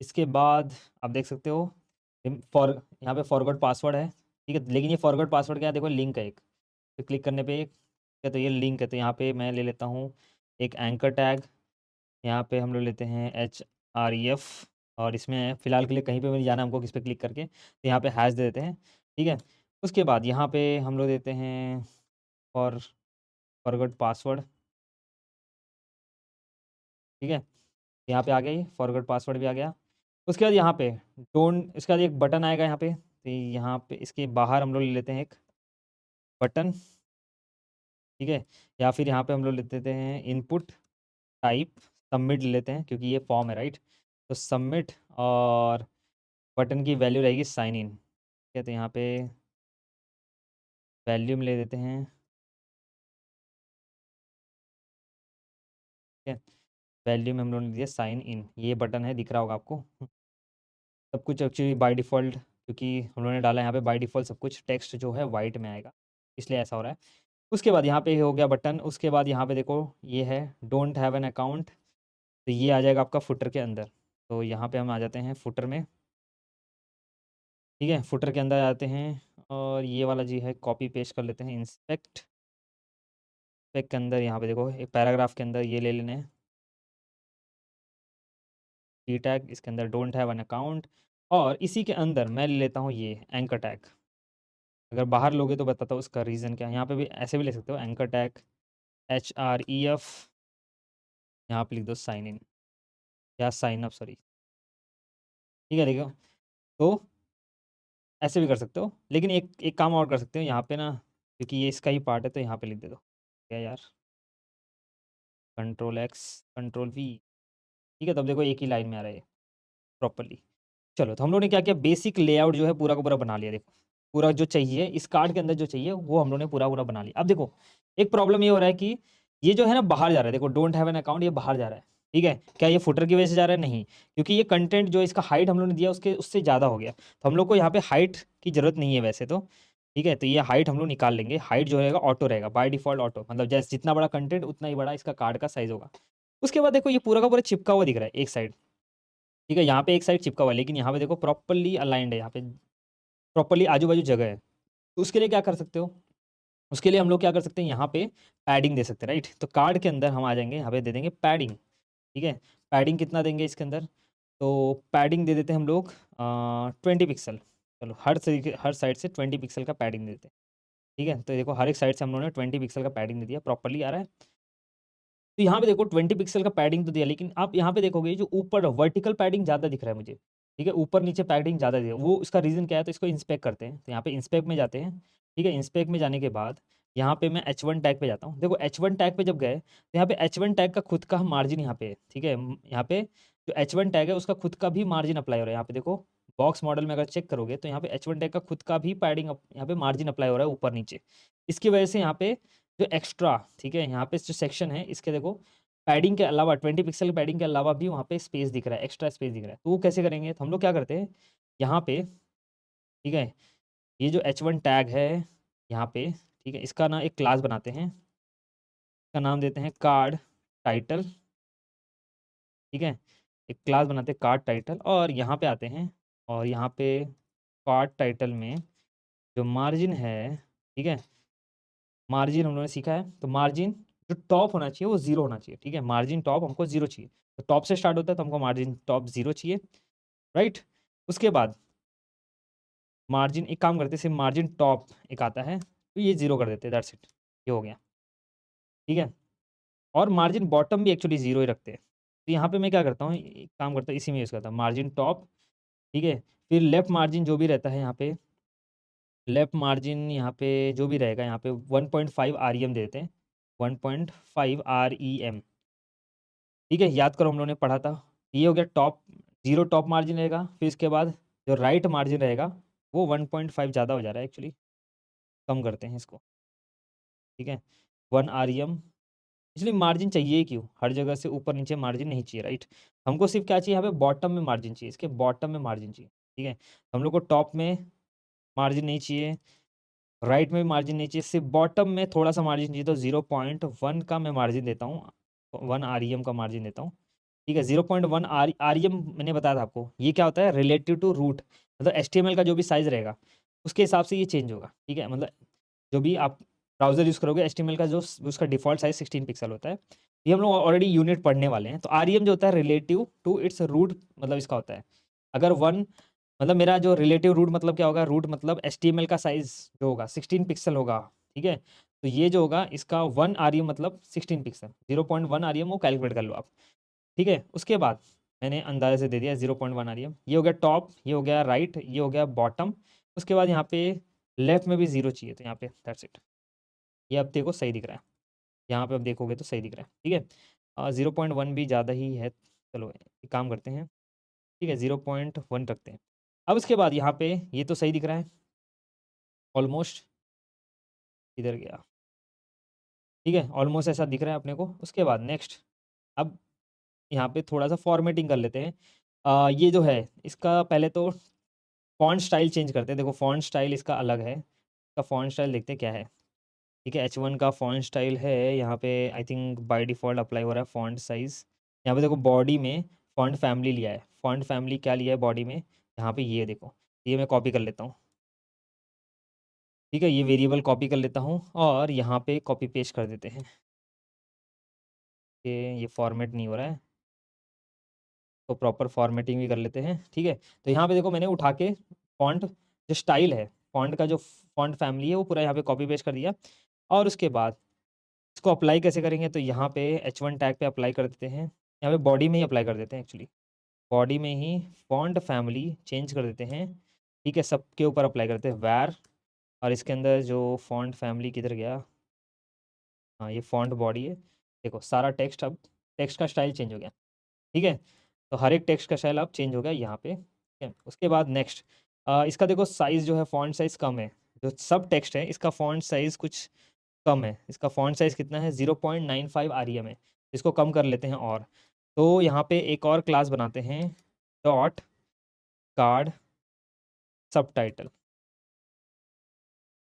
इसके बाद आप देख सकते हो फॉर, यहाँ पे फॉरगॉट पासवर्ड है, ठीक है, लेकिन ये फॉरगॉट पासवर्ड क्या है, देखो लिंक है एक, तो क्लिक करने पे क्या, तो ये लिंक है। तो यहाँ पे मैं ले लेता हूँ एक एंकर टैग, यहाँ पे हम लोग लेते हैं HREF, और इसमें फ़िलहाल के लिए कहीं पे भी नहीं जाना हमको, किस पे क्लिक करके, तो यहाँ पे हैश दे देते हैं, ठीक है। उसके बाद यहाँ पे हम लोग देते हैं फॉर फॉरगॉट पासवर्ड, ठीक है, यहाँ पे आ गया, ये फॉरगॉट पासवर्ड भी आ गया। उसके बाद यहाँ पे डोंट, इसके बाद एक बटन आएगा यहाँ पे, तो यहाँ पे इसके बाहर हम लोग ले लेते हैं एक बटन, ठीक है। या फिर यहाँ पे हम लोग ले लेते हैं इनपुट टाइप सबमिट ले लेते हैं, क्योंकि ये फॉर्म है, राइट। तो सबमिट, और बटन की वैल्यू रहेगी साइन इन, ठीक है। तो यहाँ पे वैल्यू में ले देते हैं, ठीक है, वैल्यू में हम लोगों ने दिया साइन इन, ये बटन है, दिख रहा होगा आपको। सब कुछ एक्चुअली बाय डिफ़ॉल्ट, क्योंकि हम लोगों ने डाला है यहाँ पे बाय डिफ़ॉल्ट सब कुछ टेक्स्ट जो है वाइट में आएगा, इसलिए ऐसा हो रहा है। उसके बाद यहाँ पे हो गया बटन। उसके बाद यहाँ पे देखो ये है डोंट हैव एन अकाउंट, तो ये आ जाएगा आपका फुटर के अंदर। तो यहाँ पे हम आ जाते हैं फुटर में, ठीक है, फुटर के अंदर आते हैं, और ये वाला जी है कॉपी पेस्ट कर लेते हैं, इंस्पेक्ट के अंदर यहाँ पे देखो एक पैराग्राफ के अंदर ये ले लेने हैं, टी टैग, इसके अंदर डोंट हैव एन अकाउंट, और इसी के अंदर मैं ले लेता हूँ ये एंकर टैग। अगर बाहर लोगे तो बताता हूँ उसका रीज़न क्या है। यहाँ पे भी ऐसे भी ले सकते हो, एंकर टैग HREF, यहाँ पे लिख दो साइन इन या साइन अप, सॉरी, ठीक है, देखो। तो ऐसे भी कर सकते हो, लेकिन एक एक काम और कर सकते हो यहाँ पे ना, क्योंकि ये इसका ही पार्ट है, तो यहाँ पे लिख दे दो क्या यार, Ctrl+X Ctrl+V, ठीक है। तब देखो एक ही लाइन में आ रहा है प्रॉपरली। चलो, तो हम लोग ने क्या किया, बेसिक लेआउट जो है पूरा का पूरा बना लिया, देखो पूरा जो चाहिए इस कार्ड के अंदर जो चाहिए वो हम लोग ने पूरा पूरा बना लिया। अब देखो एक प्रॉब्लम ये हो रहा है कि ये जो है ना बाहर जा रहा है, देखो डोंट हैव एन अकाउंट, ये बाहर जा रहा है, ठीक है। क्या ये फुटर की वजह से जा रहा है? नहीं, क्योंकि ये कंटेंट जो इसका हाइट हम लोग ने दिया उसके उससे ज़्यादा हो गया, तो हम लोग को यहाँ पे हाइट की ज़रूरत नहीं है वैसे तो। ठीक है, तो ये हाइट हम लोग निकाल लेंगे। हाइट जो रहेगा ऑटो रहेगा, बाय डिफ़ॉल्ट ऑटो, मतलब जैसे जितना बड़ा कंटेंट उतना ही बड़ा इसका कार्ड का साइज़ होगा। उसके बाद देखो ये पूरा का पूरा चिपका हुआ दिख रहा है एक साइड, ठीक है, यहाँ पे एक साइड चिपका हुआ है, लेकिन यहाँ पे देखो प्रॉपर्ली अलाइंड है, यहाँ पे प्रॉपर्ली आजू-बाजू जगह है। तो उसके लिए क्या कर सकते हो? उसके लिए हम लोग क्या कर सकते हैं, यहाँ पे पैडिंग दे सकते हैं, राइट? तो कार्ड के अंदर हम आ जाएँगे, यहाँ पे दे देंगे पैडिंग, ठीक है? पैडिंग कितना देंगे इसके अंदर? तो पैडिंग दे देते हैं हम लोग 20 पिक्सल। चलो हर साइड से 20 पिक्सल का पैडिंग दे देते हैं, ठीक है? तो देखो हर एक साइड से हम लोगों ने 20 पिक्सल का पैडिंग दे दिया, प्रॉपर्ली आ रहा है। तो यहाँ पे देखो 20 पिक्सल का पैडिंग तो दिया, लेकिन आप यहाँ पे देखोगे जो ऊपर वर्टिकल पैडिंग ज़्यादा दिख रहा है मुझे, ठीक है? ऊपर-नीचे पैडिंग ज़्यादा दिया, वो उसका रीज़न क्या है? तो इसको इंस्पेक्ट करते हैं। तो यहाँ पे इंस्पेक्ट में जाते हैं, ठीक है? इंस्पेक्ट में जाने के बाद यहाँ पे मैं H1 टैग पे जाता हूँ। देखो H1 टैग पे जब गए, तो यहाँ पे H1 टैग का खुद का मार्जिन यहाँ पे है, ठीक है? यहाँ पे जो H1 टैग है उसका खुद का भी मार्जिन अप्लाई हो रहा है। यहाँ पे देखो बॉक्स मॉडल में अगर चेक करोगे तो यहाँ पे H1 टैग का खुद का भी पैडिंग यहाँ पे मार्जिन अप्लाई हो रहा है ऊपर-नीचे। इसकी वजह से यहाँ पे जो एक्स्ट्रा, ठीक है? यहाँ पे जो सेक्शन है इसके देखो पैडिंग के अलावा 20 पिक्सल के पैडिंग के अलावा भी वहाँ पे स्पेस दिख रहा है, एक्स्ट्रा स्पेस दिख रहा है। तो वो कैसे करेंगे? तो हम लोग क्या करते हैं, यहाँ पे, ठीक है, ये जो H1 टैग है यहाँ पे, ठीक है, इसका ना एक क्लास बनाते हैं, इसका नाम देते हैं कार्ड टाइटल, ठीक है? एक क्लास बनाते हैं कार्ड टाइटल, और यहाँ पे आते हैं, और यहाँ पे कार्ड टाइटल में जो मार्जिन है, ठीक है, मार्जिन हम लोगों ने सीखा है, तो मार्जिन जो टॉप होना चाहिए वो 0 होना चाहिए, ठीक है? मार्जिन टॉप हमको 0 चाहिए। तो टॉप से स्टार्ट होता है तो हमको मार्जिन टॉप 0 चाहिए, राइट? उसके बाद मार्जिन, एक काम करते हैं, सिर्फ मार्जिन टॉप एक आता है, तो ये 0 कर देते हैं, दैट्स इट, ये हो गया, ठीक है? और मार्जिन बॉटम भी एक्चुअली 0 ही रखते हैं। तो यहाँ पे मैं क्या करता हूँ, एक काम करता हूँ, इसी में यूज़ करता हूँ मार्जिन टॉप, ठीक है? फिर लेफ्ट मार्जिन जो भी रहता है यहाँ पे, लेफ्ट मार्जिन यहाँ पे जो भी रहेगा यहाँ पे 1.5 आरईएम दे देते हैं, 1.5 आरईएम, ठीक है? याद करो हम लोगों ने पढ़ा था, ये हो गया टॉप, 0 टॉप मार्जिन रहेगा, फिर इसके बाद जो राइट मार्जिन रहेगा वो 1.5 ज़्यादा हो जा रहा है एक्चुअली, कम करते हैं इसको, ठीक है? 1 आरईएम, इसलिए मार्जिन चाहिए ही क्यों? हर जगह से ऊपर-नीचे मार्जिन नहीं चाहिए, राइट? हमको सिर्फ़ क्या चाहिए, यहाँ पे बॉटम में मार्जिन चाहिए, इसके बॉटम में मार्जिन चाहिए, ठीक है? हम लोग को टॉप में मार्जिन नहीं चाहिए, राइट में भी मार्जिन नहीं चाहिए, सिर्फ़ बॉटम में थोड़ा-सा मार्जिन चाहिए, तो 0.1 का मैं मार्जिन देता हूँ, 1 आरईएम का मार्जिन देता हूँ, ठीक है? 0.1 आरईएम मैंने बताया था आपको, ये क्या होता है, रिलेटिव टू रूट, मतलब एचटीएमएल का जो भी साइज़ रहेगा, उसके हिसाब से ये चेंज होगा, ठीक है? मतलब जो भी आप ब्राउज़र यूज़ करोगे, एचटीएमएल का जो उसका डिफ़ॉल्ट साइज़ 16 पिक्सल होता है। ये हम लोग ऑलरेडी यूनिट पढ़ने वाले हैं। तो आरईएम जो होता है रिलेटिव टू इट्स रूट, मतलब इसका होता है। अगर 1, मतलब मेरा जो रिलेटिव रूट मतलब क्या होगा, रूट मतलब एचटीएमएल का साइज़ जो होगा 16 पिक्सल होगा, ठीक है? तो ये जो होगा इसका 1 आरईएम मतलब 16 पिक्सल, 0.1 आरईएम वो कैलकुलेट कर लो आप, ठीक है? उसके बाद मैंने अंदाज़े से दे दिया 0.1 आरईएम, ये हो गया टॉप, ये हो गया राइट, ये हो गया बॉटम। उसके बाद यहाँ पे लेफ्ट में भी 0 चाहिए, तो यहाँ पे दैट्स इट। ये अब देखो सही दिख रहा है। यहाँ पे अब देखोगे तो सही दिख रहा है, ठीक है? 0.1 भी ज़्यादा ही है, चलो एक काम करते हैं, ठीक है? 0.1 रखते हैं। अब उसके बाद यहाँ पे ये तो सही दिख रहा है, ऑलमोस्ट, इधर गया, ठीक है? ऑलमोस्ट ऐसा दिख रहा है अपने को। उसके बाद नेक्स्ट, अब यहाँ पे थोड़ा-सा फॉर्मेटिंग कर लेते हैं। ये जो है इसका पहले तो फ़ॉन्ट स्टाइल चेंज करते हैं। देखो फ़ॉन्ट स्टाइल इसका अलग है, इसका फ़ॉन्ट स्टाइल देखते हैं क्या है। ठीक है, H1 का फ़ॉन्ट स्टाइल है, यहाँ पे I think by default apply हो रहा है फ़ॉन्ट साइज़। यहाँ पे देखो बॉडी में फ़ॉन्ट फैमिली लिया है, फ़ॉन्ट फैमिली क्या लिया है बॉडी में, यहाँ पे ये देखो, ये मैं कॉपी कर लेता हूँ। ठीक है, ये वेरिएबल कॉपी कर लेता हूँ और यहाँ पे कॉपी पेस्ट कर देते हैं। ये फ़ॉर्मेट नहीं हो रहा है, तो प्रॉपर फ़ॉर्मेटिंग भी कर लेते हैं, ठीक है। तो यहाँ पे देखो मैंने उठा के फ़ॉन्ट जो स्टाइल है, फ़ॉन्ट का जो फ़ॉन्ट फैमिली है वो पूरा यहाँ पे कॉपी पेस्ट कर दिया, और उसके बाद इसको अप्लाई कैसे करेंगे, तो यहाँ पे H1 टैग पे अप्लाई कर देते हैं, यहाँ पे बॉडी में ही अप्लाई कर देते हैं एक्चुअली, बॉडी में ही फ़ॉन्ट फैमिली चेंज कर देते हैं, ठीक है, सबके ऊपर अप्लाई करते हैं वैर, और इसके अंदर जो फ़ॉन्ट फैमिली किधर गया, हाँ ये फ़ॉन्ट बॉडी है, देखो सारा टेक्स्ट, अब टेक्स्ट का स्टाइल चेंज हो गया, ठीक है। तो हर एक टेक्स्ट का स्टाइल अब चेंज हो गया यहाँ पे, ठीक है। उसके बाद नेक्स्ट, इसका देखो साइज़ जो है फ़ॉन्ट साइज़ कम है, जो सब टेक्स्ट है इसका फ़ॉन्ट साइज़ कुछ कम है, इसका फ़ॉन्ट साइज़ कितना है, 0.95 आरईएम है, इसको कम कर लेते हैं, और तो यहाँ पे एक और क्लास बनाते हैं, डॉट कार्ड सबटाइटल,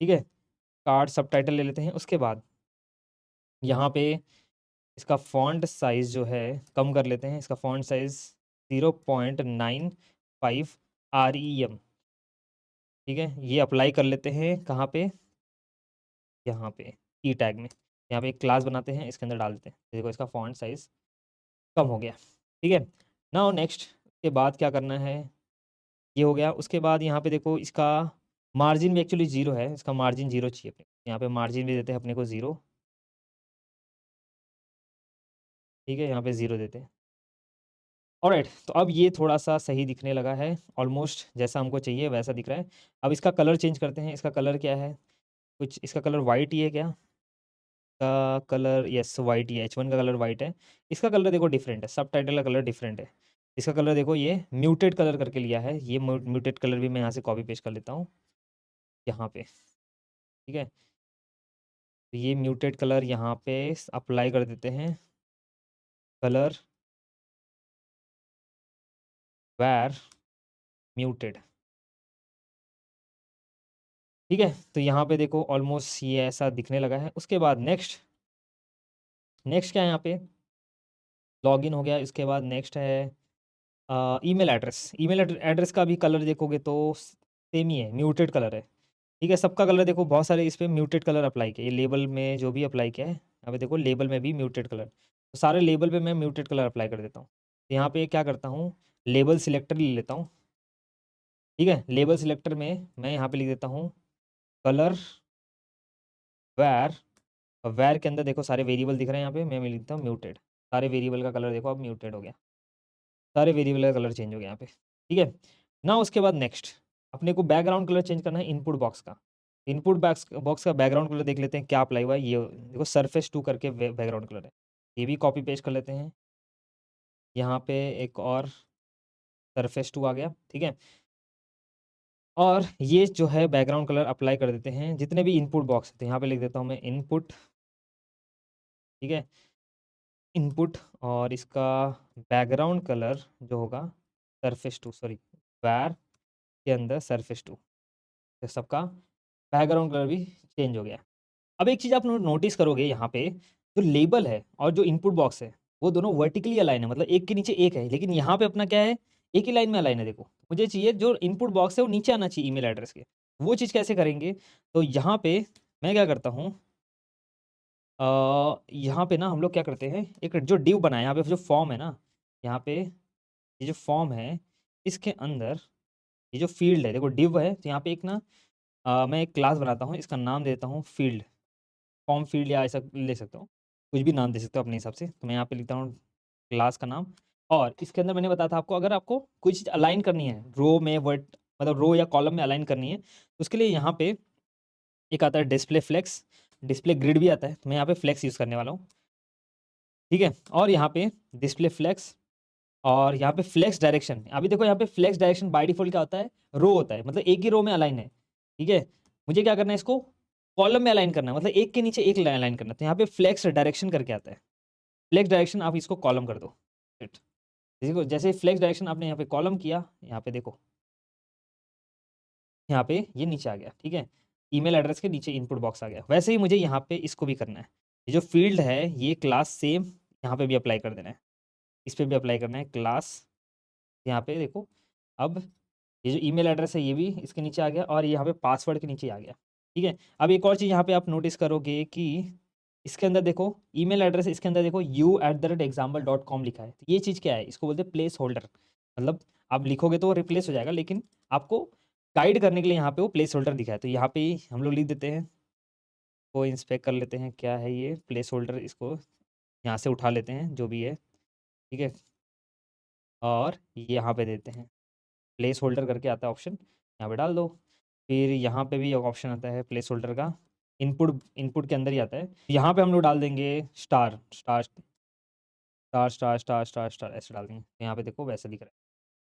ठीक है। कार्ड सबटाइटल ले लेते हैं। उसके बाद यहाँ पे इसका फॉन्ट साइज़ जो है कम कर लेते हैं। इसका फॉन्ट साइज़ 0.95 REM, ठीक है। ये अप्लाई कर लेते हैं कहाँ पे, यहाँ पे ई टैग में। यहाँ पे एक क्लास बनाते हैं, इसके अंदर डाल देते हैं। देखो इसका फॉन्ट साइज़ कम हो गया, ठीक है। नाउ नेक्स्ट के बाद क्या करना है, ये हो गया। उसके बाद यहाँ पे देखो इसका मार्जिन भी एक्चुअली 0 है, इसका मार्जिन 0 चाहिए अपने। यहाँ पे मार्जिन भी देते हैं अपने को 0, ठीक है। यहाँ पे 0 देते हैं। ऑलराइट, तो अब ये थोड़ा-सा सही दिखने लगा है, ऑलमोस्ट जैसा हमको चाहिए वैसा दिख रहा है। अब इसका कलर चेंज करते हैं। इसका कलर क्या है? कुछ इसका कलर व्हाइट ही है क्या? का कलर यस व्हाइट ही है, H1 का कलर व्हाइट है। इसका कलर देखो डिफरेंट है, सबटाइटल का कलर डिफरेंट है। इसका कलर देखो ये म्यूटेड कलर करके लिया है। ये म्यूटेड कलर भी मैं यहाँ से कॉपी पेस्ट कर लेता हूँ यहाँ पे, ठीक है। तो ये म्यूटेड कलर यहाँ पे अप्लाई कर देते हैं। कलर वेर म्यूटेड, ठीक है। तो यहाँ पे देखो ऑलमोस्ट ये ऐसा दिखने लगा है। उसके बाद नेक्स्ट नेक्स्ट क्या है यहाँ पे, लॉगिन हो गया। इसके बाद नेक्स्ट है ईमेल एड्रेस। ईमेल एड्रेस का भी कलर देखोगे तो सेम ही है, म्यूटेड कलर है, ठीक है। सबका कलर देखो, बहुत सारे इस पे म्यूटेड कलर अप्लाई किया। ये लेबल में जो भी अप्लाई किया है, यहाँ पे देखो लेबल में भी म्यूटेड कलर। तो सारे लेबल पे मैं म्यूटेड कलर अप्लाई कर देता हूँ। तो यहाँ पे क्या करता हूँ, लेबल सिलेक्टर ले लेता हूँ, ठीक है। लेबल सिलेक्टर में मैं यहाँ पे लिख देता हूँ कलर वेर। और वेर के अंदर देखो सारे वेरिएबल दिख रहे हैं। यहाँ पे मैं लिखता हूँ म्यूटेड। सारे वेरिएबल का कलर देखो अब म्यूटेड हो गया, सारे वेरिएबल का कलर चेंज हो गया यहाँ पे, ठीक है ना। उसके बाद नेक्स्ट अपने को बैकग्राउंड कलर चेंज करना है इनपुट बॉक्स का। इनपुट बॉक्स बॉक्स का बैकग्राउंड कलर देख लेते हैं क्या अप्लाई हुआ है। ये देखो सरफेस 2 करके बैकग्राउंड कलर है। ये भी कॉपी पेस्ट कर लेते हैं। यहाँ पे एक और सरफेस 2 आ गया, ठीक है। और ये जो है बैकग्राउंड कलर अप्लाई कर देते हैं जितने भी इनपुट बॉक्स थे। यहाँ पे लिख देता हूँ मैं इनपुट, ठीक है। इनपुट और इसका बैकग्राउंड कलर जो होगा सरफेस 2, सॉरी वैर के अंदर सरफेस 2, तो सबका बैकग्राउंड कलर भी चेंज हो गया। अब एक चीज़ आप नोटिस करोगे यहाँ पे, जो लेबल है और जो इनपुट बॉक्स है वो दोनों वर्टिकली अलाइन है, मतलब एक के नीचे एक है। लेकिन यहाँ पे अपना क्या है, एक ही लाइन में अलाइन है। देखो मुझे चाहिए जो इनपुट बॉक्स है वो नीचे आना चाहिए ईमेल एड्रेस के। वो चीज़ कैसे करेंगे, तो यहाँ पे मैं क्या करता हूँ, यहाँ पे ना हम लोग क्या करते हैं, एक जो डिव बनाया यहाँ पे जो फॉर्म है ना, यहाँ पे ये जो फॉर्म है इसके अंदर ये जो फील्ड है, देखो डिव है तो यहाँ पे एक ना मैं एक क्लास बनाता हूँ। इसका नाम देता हूँ फील्ड, फॉर्म फील्ड या ऐसा ले सकता हूँ, कुछ भी नाम दे सकते हो अपने हिसाब से। तो मैं यहाँ पे लिखता हूँ क्लास का नाम। और इसके अंदर मैंने बताया था आपको, अगर आपको कोई चीज़ अलाइन करनी है रो में, वर्ड मतलब रो या कॉलम में अलाइन करनी है, तो उसके लिए यहाँ पे एक आता है डिस्प्ले फ्लेक्स, डिस्प्ले ग्रिड भी आता है। तो मैं यहाँ पे फ्लेक्स यूज़ करने वाला हूँ, ठीक है। और यहाँ पे डिस्प्ले फ्लेक्स और यहाँ पे फ्लेक्स डायरेक्शन। अभी देखो यहाँ पे फ्लेक्स डायरेक्शन बाय डिफॉल्ट क्या होता है, रो होता है, मतलब एक ही रो में अलाइन है, ठीक है। मुझे क्या करना है, इसको कॉलम में अलाइन करना है, मतलब एक के नीचे एक अलाइन करना है। तो यहाँ पे फ्लेक्स डायरेक्शन करके आता है। फ्लेक्स डायरेक्शन आप इसको कॉलम कर दो, Right? देखो जैसे फ्लेक्स डायरेक्शन आपने यहाँ पे कॉलम किया, यहाँ पे देखो यहाँ पे ये नीचे आ गया, ठीक है। ईमेल एड्रेस के नीचे इनपुट बॉक्स आ गया। वैसे ही मुझे यहाँ पे इसको भी करना है। ये जो फील्ड है ये क्लास सेम यहाँ पे भी अप्लाई कर देना है, इस पे भी अप्लाई करना है क्लास। यहाँ पे देखो अब ये जो ईमेल एड्रेस है ये भी इसके नीचे आ गया और यहाँ पे पासवर्ड के नीचे आ गया, ठीक है। अब एक और चीज़ यहाँ पे आप नोटिस करोगे कि इसके अंदर देखो ईमेल एड्रेस, इसके अंदर देखो u@example.com लिखा है। तो ये चीज़ क्या है, इसको बोलते हैं प्लेस होल्डर। मतलब आप लिखोगे तो वो रिप्लेस हो जाएगा, लेकिन आपको गाइड करने के लिए यहाँ पे वो प्लेस होल्डर दिखा है। तो यहाँ पे ही हम लोग लिख देते हैं, वो इंस्पेक्ट कर लेते हैं क्या है ये प्लेस होल्डर, इसको यहाँ से उठा लेते हैं जो भी है, ठीक है। और यहाँ पे देते हैं प्लेस होल्डर करके आता है ऑप्शन, यहाँ पे डाल दो। फिर यहाँ पे भी एक ऑप्शन आता है प्लेस होल्डर का, इनपुट इनपुट के अंदर ही आता है। यहाँ पे हम लोग डाल देंगे star star star star star star star ऐसे डाल देंगे। यहाँ पे देखो वैसे दिख रहा है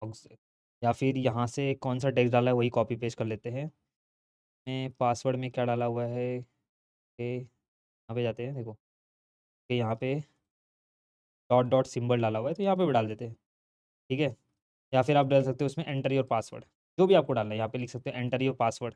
box से। या फिर यहाँ से कौन सा टेक्स्ट डाला है वही कॉपी पेस्ट कर लेते हैं। मैं पासवर्ड में क्या डाला हुआ है, यहाँ पे जाते हैं देखो कि यहाँ पे डॉट डॉट सिंबल डाला हुआ है तो यहाँ पे भी डाल देते हैं, ठीक है। या फिर आप डाल सकते हो उसमें एंटर योर पासवर्ड, जो भी आपको डालना है यहाँ पे लिख सकते हो एंटर योर पासवर्ड,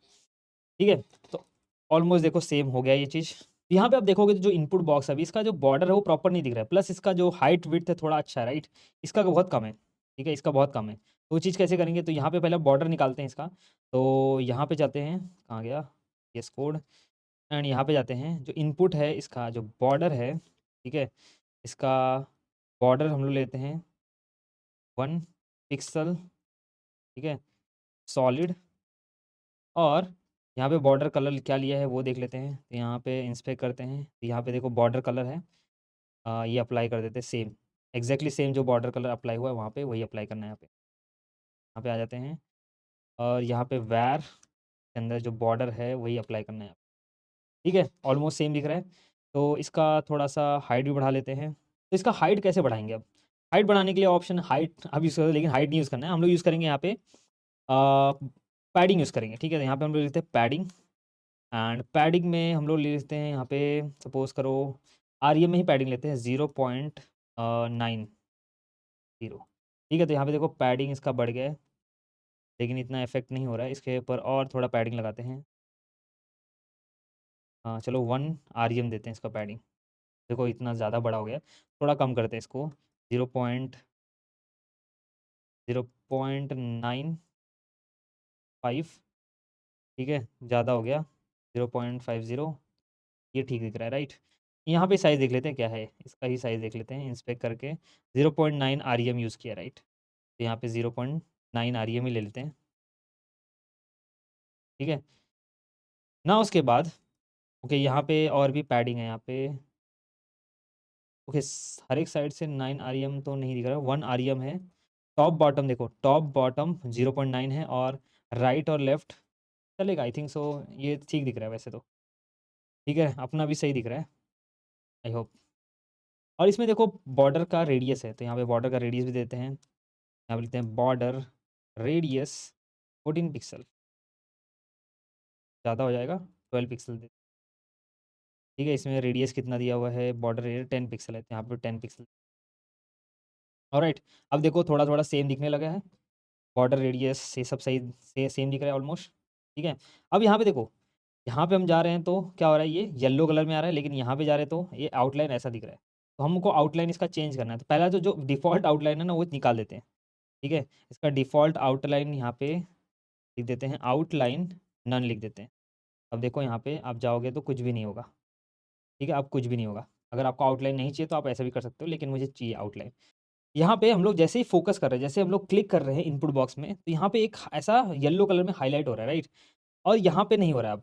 ठीक है। तो ऑलमोस्ट देखो सेम हो गया ये चीज़। यहाँ पे आप देखोगे तो जो इनपुट बॉक्स है अभी इसका जो बॉर्डर है वो प्रॉपर नहीं दिख रहा है, प्लस इसका जो हाइट विड्थ है थोड़ा अच्छा है, राइट। इसका बहुत कम है, ठीक है, इसका बहुत कम है। तो वो चीज़ कैसे करेंगे, तो यहाँ पे पहले बॉर्डर निकालते हैं इसका। तो यहाँ पे जाते हैं, कहाँ गया यस कोड, एंड यहाँ पे जाते हैं, जो इनपुट है इसका जो बॉर्डर है, ठीक है, इसका बॉर्डर हम लोग लेते हैं 1 पिक्सल, ठीक है, सॉलिड। और यहाँ पे बॉर्डर कलर क्या लिया है वो देख लेते हैं, तो यहाँ पे इंस्पेक्ट करते हैं, तो यहाँ पे देखो बॉर्डर कलर है, ये अप्लाई कर देते हैं सेम, एग्जैक्टली सेम जो बॉर्डर कलर अप्लाई हुआ है वहाँ पे वही अप्लाई करना है यहाँ पे आ जाते हैं। और यहाँ पे वैर के अंदर जो बॉर्डर है वही अप्लाई करना है, ठीक है, ऑलमोस्ट सेम दिख रहा है। तो इसका थोड़ा सा हाइट भी बढ़ा लेते हैं। तो इसका हाइट कैसे बढ़ाएंगे, अब हाइट बढ़ाने के लिए ऑप्शन हाइट अब यूज़ करें, लेकिन हाइट नहीं यूज़ करना है, हम लोग यूज़ करेंगे यहाँ पे पैडिंग यूज़ करेंगे, ठीक है। तो यहाँ पे हम लोग लिखते हैं पैडिंग, एंड पैडिंग में हम लोग ले लेते हैं यहाँ पे, सपोज करो आरईएम में ही पैडिंग लेते हैं 0.90, ठीक है। तो यहाँ पे देखो पैडिंग इसका बढ़ गया है, लेकिन इतना इफेक्ट नहीं हो रहा है, इसके ऊपर और थोड़ा पैडिंग लगाते हैं। हाँ चलो 1 आरईएम देते हैं इसका पैडिंग, देखो इतना ज़्यादा बड़ा हो गया, थोड़ा कम करते हैं इसको 0.95, ठीक है, ज़्यादा हो गया 0.50, ये ठीक दिख रहा है, राइट। यहाँ पे साइज़ देख लेते हैं क्या है, इसका ही साइज़ देख लेते हैं इंस्पेक्ट करके, 0.9 आरईएम यूज़ किया, राइट। तो यहाँ पे 0.9 आरईएम ही ले लेते हैं, ठीक है ना। उसके बाद ओके यहाँ पे और भी पैडिंग है यहाँ पे, ओके हर एक साइड से 9 आरईएम तो नहीं दिख रहा, 1 आरईएम है। टॉप बॉटम देखो, टॉप बॉटम 0.9 है, और राइट और लेफ्ट चलेगा आई थिंक सो, ये ठीक दिख रहा है वैसे तो, ठीक है, अपना भी सही दिख रहा है आई होप। और इसमें देखो बॉर्डर का रेडियस है, तो यहाँ पे बॉर्डर का रेडियस भी देते हैं, यहाँ पे लिखते हैं बॉर्डर रेडियस 14 पिक्सल, ज़्यादा हो जाएगा 12 पिक्सल दे, ठीक है। इसमें रेडियस कितना दिया हुआ है, बॉर्डर रेडियस 10 पिक्सल है, तो यहाँ पे 10 पिक्सल। ऑलराइट, अब देखो थोड़ा थोड़ा सेम दिखने लगा है, बॉर्डर रेडियस से सब सही से सेम दिख रहा है ऑलमोस्ट, ठीक है। अब यहाँ पे देखो, यहाँ पे हम जा रहे हैं तो क्या हो रहा है, ये येलो कलर में आ रहा है, लेकिन यहाँ पे जा रहे हैं तो ये आउटलाइन ऐसा दिख रहा है। तो हमको आउटलाइन इसका चेंज करना है, तो पहला तो जो डिफ़ॉल्ट आउटलाइन है ना वो निकाल देते हैं, ठीक है। इसका डिफ़ॉल्ट आउटलाइन यहाँ पे लिख देते हैं, आउटलाइन नन लिख देते हैं। अब देखो यहाँ पे आप जाओगे तो कुछ भी नहीं होगा, ठीक है, अब कुछ भी नहीं होगा। अगर आपको आउटलाइन नहीं चाहिए तो आप ऐसा भी कर सकते हो, लेकिन मुझे चाहिए आउटलाइन। यहाँ पे हम लोग जैसे ही फोकस कर रहे हैं, जैसे हम लोग क्लिक कर रहे हैं इनपुट बॉक्स में, तो यहाँ पे एक ऐसा येलो कलर में हाईलाइट हो रहा है, राइट। और यहाँ पे नहीं हो रहा है अब,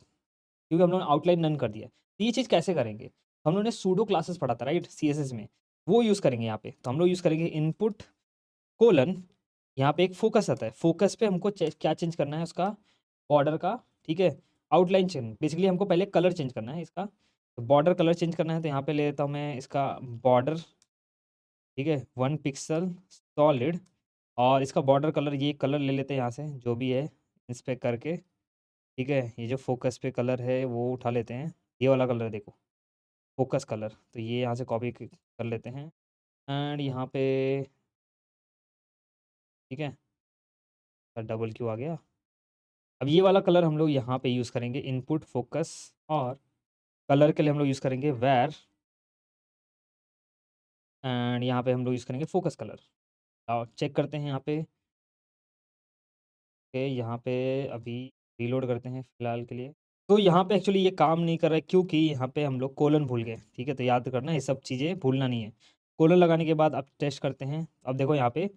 क्योंकि हम लोगों ने आउटलाइन नन कर दिया। तो ये चीज़ कैसे करेंगे, हम लोगों ने सूडो क्लासेस पढ़ा था, राइट, सीएसएस में, वो यूज़ करेंगे यहाँ पे। तो हम लोग यूज़ करेंगे इनपुट कोलन, यहाँ पे एक फोकस आता है, फोकस पे हमको क्या चेंज करना है उसका, बॉर्डर का, ठीक है, आउटलाइन चेंज, बेसिकली हमको पहले कलर चेंज करना है इसका, तो बॉर्डर कलर चेंज करना है, तो यहाँ पे ले लेता हूँ मैं इसका बॉर्डर, ठीक है, 1 पिक्सल सॉलिड। और इसका बॉर्डर कलर ये कलर ले लेते हैं यहाँ से, जो भी है इंस्पेक्ट करके, ठीक है। ये जो फोकस पे कलर है वो उठा लेते हैं, ये वाला कलर देखो, फोकस कलर, तो ये यहाँ से कॉपी कर लेते हैं, एंड यहाँ पे, ठीक है, डबल क्यों आ गया। अब ये वाला कलर हम लोग यहाँ पे यूज़ करेंगे, इनपुट फोकस, और कलर के लिए हम लोग यूज़ करेंगे वैर, एंड यहाँ पे हम लोग यूज़ करेंगे फोकस कलर। और चेक करते हैं यहाँ पे, ओके यहाँ पे अभी रीलोड करते हैं फ़िलहाल के लिए। तो यहाँ पे एक्चुअली ये काम नहीं कर रहा है, क्योंकि यहाँ पे हम लोग कोलन भूल गए, ठीक है। तो याद करना ये सब चीज़ें भूलना नहीं है। कोलन लगाने के बाद अब टेस्ट करते हैं, अब देखो यहाँ पे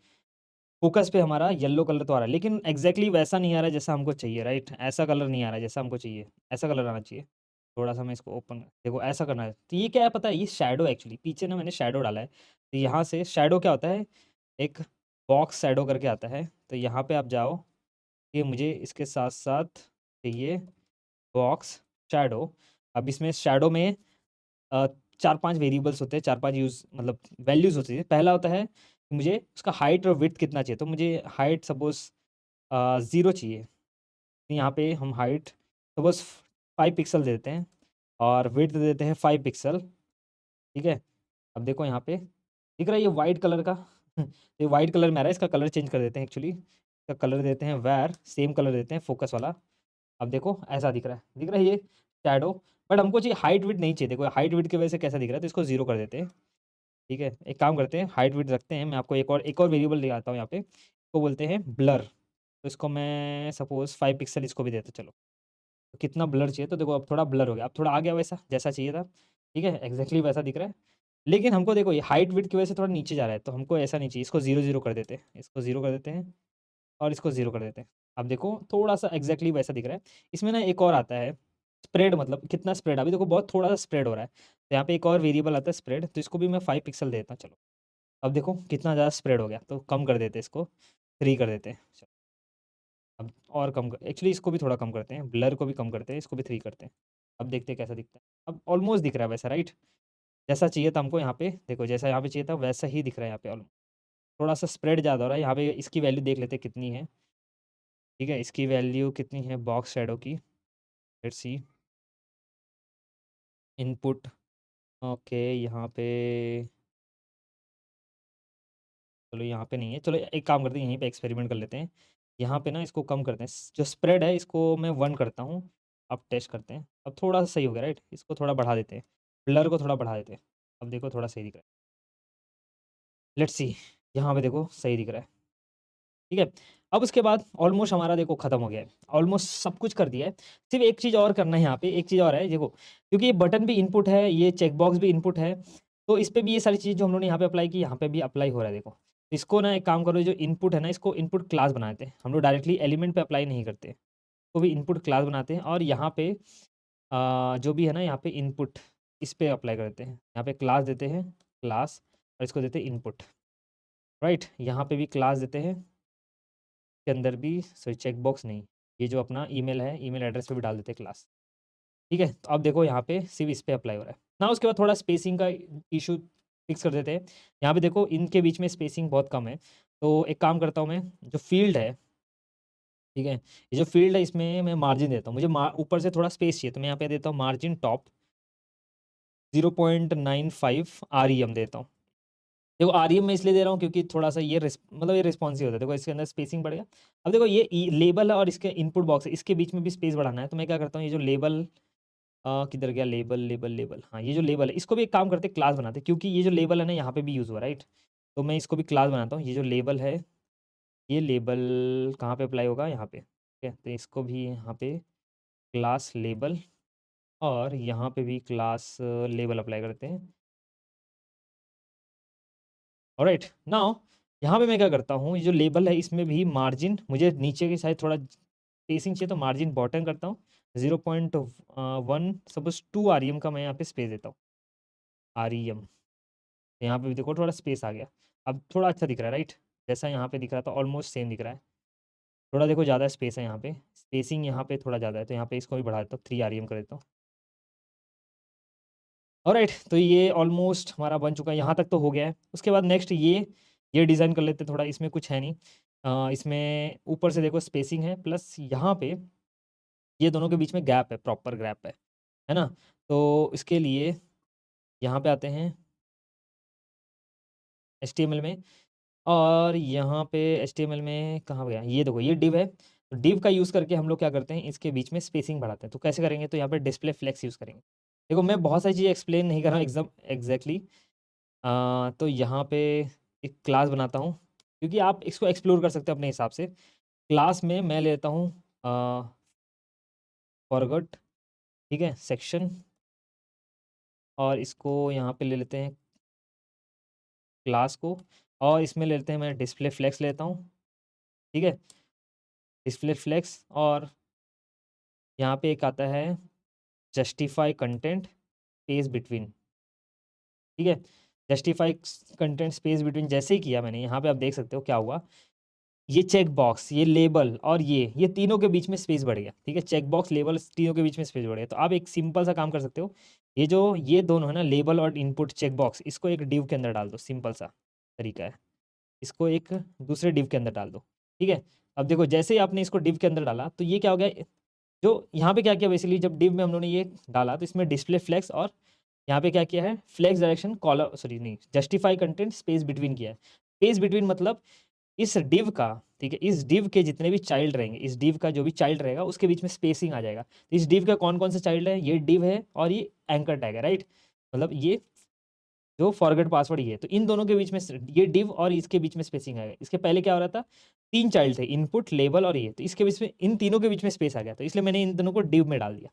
फ़ोकस पे हमारा येलो कलर तो आ रहा है, लेकिन एग्ज़ैक्टली वैसा नहीं आ रहा है जैसा हमको चाहिए, राइट? ऐसा कलर नहीं आ रहा है जैसा हमको चाहिए, ऐसा कलर आना चाहिए। थोड़ा-सा मैं इसको ओपन देखो ऐसा करना है। तो ये क्या है पता है? ये शैडो एक्चुअली पीछे ना मैंने शैडो डाला है। तो यहाँ से शैडो क्या होता है? एक बॉक्स शैडो करके आता है। तो यहाँ पे आप जाओ, ये मुझे इसके साथ-साथ चाहिए बॉक्स शैडो। अब इसमें शैडो में अ, 4-5 वेरिएबल्स होते हैं, 4-5 यूज़ मतलब वैल्यूज़ होती है। पहला होता है कि मुझे उसका हाइट और विड्थ कितना चाहिए, तो मुझे हाइट सपोज़ 0 चाहिए। तो यहाँ पे हम हाइट सपोज़ 5 पिक्सल दे देते हैं, और विड्थ दे देते हैं 5 पिक्सल, ठीक है? अब देखो यहाँ पे दिख रहा है ये वाइट कलर का ये वाइट कलर में आ रहा है, इसका कलर चेंज कर देते हैं एक्चुअली, इसका कलर देते हैं वेर, सेम कलर देते हैं फोकस वाला। अब देखो ऐसा दिख रहा है ये शैडो, बट हमको चाहिए हाइट विड्थ नहीं चाहिए। देखो हाइट विड्थ की वजह से कैसा दिख रहा है, तो इसको 0 कर देते हैं। ठीक है, एक काम करते हैं, हाइट विड्थ रखते हैं। मैं आपको एक और वेरिएबल दिखाता हूँ यहाँ पे, इसको बोलते हैं ब्लर। तो इसको मैं सपोज 5 पिक्सल इसको भी देते चलो। तो कितना ब्लर चाहिए, तो देखो अब थोड़ा ब्लर हो गया, अब थोड़ा आ गया वैसा जैसा चाहिए था। ठीक है, एग्जैक्टली वैसा दिख रहा है। लेकिन हमको देखो ये हाइट विड्थ की वजह से थोड़ा नीचे जा रहा है, तो हमको ऐसा नहीं चाहिए, इसको 0 कर देते हैं, इसको 0 कर देते हैं और इसको 0 कर देते हैं। अब देखो थोड़ा सा एग्जैक्टली वैसा दिख रहा है। इसमें ना एक और आता है स्प्रेड, मतलब कितना स्प्रेड, अभी देखो बहुत थोड़ा सा स्प्रेड हो रहा है, तो यहाँ पे एक और वेरिएबल आता है स्प्रेड, तो इसको भी मैं 5 पिक्सल देता हूँ चलो। अब देखो कितना ज़्यादा स्प्रेड हो गया, तो कम कर देते हैं इसको, 3 कर देते हैं चलो। अब और कम कर, एक्चुअली इसको भी थोड़ा कम करते हैं, ब्लर को भी कम करते हैं, इसको भी 3 करते हैं। अब देखते हैं कैसा दिखता है। अब ऑलमोस्ट दिख रहा है वैसा, राइट, जैसा चाहिए था हमको। यहाँ पे देखो जैसा यहाँ पे चाहिए था वैसा ही दिख रहा है यहाँ पे ऑलमोस्ट। थोड़ा सा स्प्रेड ज़्यादा हो रहा है यहाँ पे। इसकी वैल्यू देख लेते हैं कितनी है। ठीक है, इसकी वैल्यू कितनी है बॉक्स शैडो की, लेट्स सी, इनपुट। ओके, यहाँ पे, चलो यहाँ पे नहीं है, चलो एक काम करते हैं, यहीं पे एक्सपेरिमेंट कर लेते हैं। यहाँ पे ना इसको कम करते हैं, जो स्प्रेड है इसको मैं 1 करता हूँ। अब टेस्ट करते हैं, अब थोड़ा सा सही हो गया, राइट, इसको थोड़ा बढ़ा देते हैं, ब्लर को थोड़ा बढ़ा देते हैं। अब देखो थोड़ा सही दिख रहा है, लेट्स सी, यहाँ पे देखो सही दिख रहा है। ठीक है, अब उसके बाद ऑलमोस्ट हमारा देखो खत्म हो गया है, ऑलमोस्ट सब कुछ कर दिया है। सिर्फ एक चीज़ और करना है, यहाँ पे एक चीज़ और है देखो, क्योंकि ये बटन भी इनपुट है, ये चेक बॉक्स भी इनपुट है, तो इस पे भी ये सारी चीज़ जो हम लोगों ने यहाँ पे अप्लाई की, यहाँ पे भी अप्लाई हो रहा है देखो। इसको ना एक काम करो, जो इनपुट है ना, इसको इनपुट क्लास बनाते हैं हम लोग, डायरेक्टली एलिमेंट पे अप्लाई नहीं करते, तो भी इनपुट क्लास बनाते हैं। और यहाँ पे जो भी है ना, यहाँ पे इनपुट, इस पे अप्लाई करते हैं, यहाँ पे क्लास देते हैं, क्लास, और इसको देते हैं इनपुट, राइट। यहाँ पे भी क्लास देते हैं, के अंदर भी सॉरी चेक बॉक्स नहीं, ये जो अपना ईमेल है, ईमेल एड्रेस पे भी डाल देते हैं क्लास। ठीक है, तो अब देखो यहाँ पे सिर्फ इस पे अप्लाई हो रहा है ना। उसके बाद थोड़ा स्पेसिंग का इशू फिक्स कर देते हैं। यहाँ पे देखो इनके बीच में स्पेसिंग बहुत कम है, तो एक काम करता हूँ मैं, जो फील्ड है, ठीक है, ये जो फील्ड है इसमें मैं मार्जिन देता हूँ, मुझे ऊपर से थोड़ा स्पेस चाहिए, तो मैं यहाँ पे देता हूँ मार्जिन टॉप 0.95 REM देता हूँ। देखो आरईएम में इसलिए दे रहा हूँ क्योंकि थोड़ा सा ये मतलब ये रिस्पॉन्सिव होता है, देखो इसके अंदर स्पेसिंग बढ़ेगा। अब देखो ये लेबल है और इसके इनपुट बॉक्स है, इसके बीच में भी स्पेस बढ़ाना है, तो मैं क्या करता हूँ, ये जो लेबल किधर गया, लेबल लेबल लेबल, हाँ ये जो लेबल है इसको भी एक काम करते क्लास बनाते, क्योंकि ये जो लेबल है ना यहाँ पे भी यूज़ हुआ, राइट। तो मैं इसको भी क्लास बनाता हूँ। ये जो लेबल है, ये लेबल कहाँ पे अप्लाई होगा, यहाँ पे, ठीक है, तो इसको भी यहाँ पे क्लास लेबल, और यहाँ पे भी क्लास लेबल अप्लाई करते हैं। ऑलराइट, नाउ यहाँ पे मैं क्या करता हूँ, ये जो लेबल है इसमें भी मार्जिन, मुझे नीचे की साइड थोड़ा स्पेसिंग चाहिए, तो मार्जिन बॉटम करता हूँ 0.1, सपोज 2 REM का मैं यहाँ पे स्पेस देता हूँ, REM। यहाँ पे भी देखो थोड़ा स्पेस आ गया, अब थोड़ा अच्छा दिख रहा है, राइट, जैसा यहाँ पे दिख रहा था ऑलमोस्ट सेम दिख रहा है। थोड़ा देखो ज़्यादा स्पेस है यहाँ पे, स्पेसिंग यहाँ पे थोड़ा ज़्यादा है, तो यहाँ पे इसको भी बढ़ा देता हूँ, 3 REM कर देता हूँ। ऑलराइट, तो ये ऑलमोस्ट हमारा बन चुका है, यहाँ तक तो हो गया है। उसके बाद नेक्स्ट ये डिज़ाइन कर लेते हैं थोड़ा, इसमें कुछ है नहीं। इसमें ऊपर से देखो स्पेसिंग है, प्लस यहाँ पे ये दोनों के बीच में गैप है, प्रॉपर गैप है ना। तो इसके लिए यहाँ पे आते हैं HTML में, और यहाँ पे HTML में कहाँ गया, ये देखो ये डिव है, तो डिव का यूज़ करके हम लोग क्या करते हैं, इसके बीच में स्पेसिंग बढ़ाते हैं। तो कैसे करेंगे, तो यहाँ पे डिस्प्ले फ्लेक्स यूज़ करेंगे। देखो मैं बहुत सारी चीज़ें एक्सप्लेन नहीं कर रहा हूँ एकदम एग्जैक्टली। तो यहाँ पे एक क्लास बनाता हूँ, क्योंकि आप इसको एक्सप्लोर कर सकते हो अपने हिसाब से। क्लास में मैं लेता हूँ फॉरगॉट, ठीक है, सेक्शन, और इसको यहाँ पे ले लेते हैं क्लास को, और इसमें ले लेते हैं, मैं डिस्प्ले फ्लेक्स लेता हूँ, ठीक है, डिस्प्ले फ्लेक्स। और यहाँ पे एक आता है जस्टिफाई कंटेंट स्पेस बिटवीन, ठीक है, जस्टिफाई कंटेंट स्पेस बिटवीन जैसे ही किया मैंने, यहाँ पे आप देख सकते हो क्या हुआ, ये चेक बॉक्स, ये लेबल, और ये तीनों के बीच में स्पेस बढ़ गया, ठीक है, चेक बॉक्स लेबल तीनों के बीच में स्पेस बढ़ गया। तो आप एक सिंपल सा काम कर सकते हो, ये दोनों है ना, लेबल और इनपुट चेक बॉक्स, इसको एक डिव के अंदर डाल दो, सिंपल सा तरीका है, इसको एक दूसरे डिव के अंदर डाल दो, ठीक है। अब देखो जैसे ही आपने इसको डिव के अंदर डाला, तो ये क्या हो गया, जो यहाँ पे क्या किया बेसिकली, जब डिव में हम लोगों ने ये डाला, तो इसमें डिस्प्ले फ्लेक्स और यहाँ पे क्या किया है, फ्लेक्स डायरेक्शन कॉलम, सॉरी नहीं, जस्टिफाई कंटेंट स्पेस बिटवीन किया है। स्पेस बिटवीन मतलब इस डिव का, ठीक है, इस डिव के जितने भी चाइल्ड रहेंगे, इस डिव का जो भी चाइल्ड रहेगा उसके बीच में स्पेसिंग आ जाएगा। तो इस डिव का कौन कौन से चाइल्ड है, ये डिव है और ये एंकर टैग है, राइट। मतलब ये जो फॉरगेट पासवर्ड ये है, तो इन दोनों के बीच में ये डिव और इसके बीच में स्पेसिंग आएगा। इसके पहले क्या हो रहा था, 3 चाइल्ड थे, इनपुट, लेबल और ये, तो इसके बीच में, इन तीनों के बीच में स्पेस आ गया, तो इसलिए मैंने इन दोनों को डिव में डाल दिया,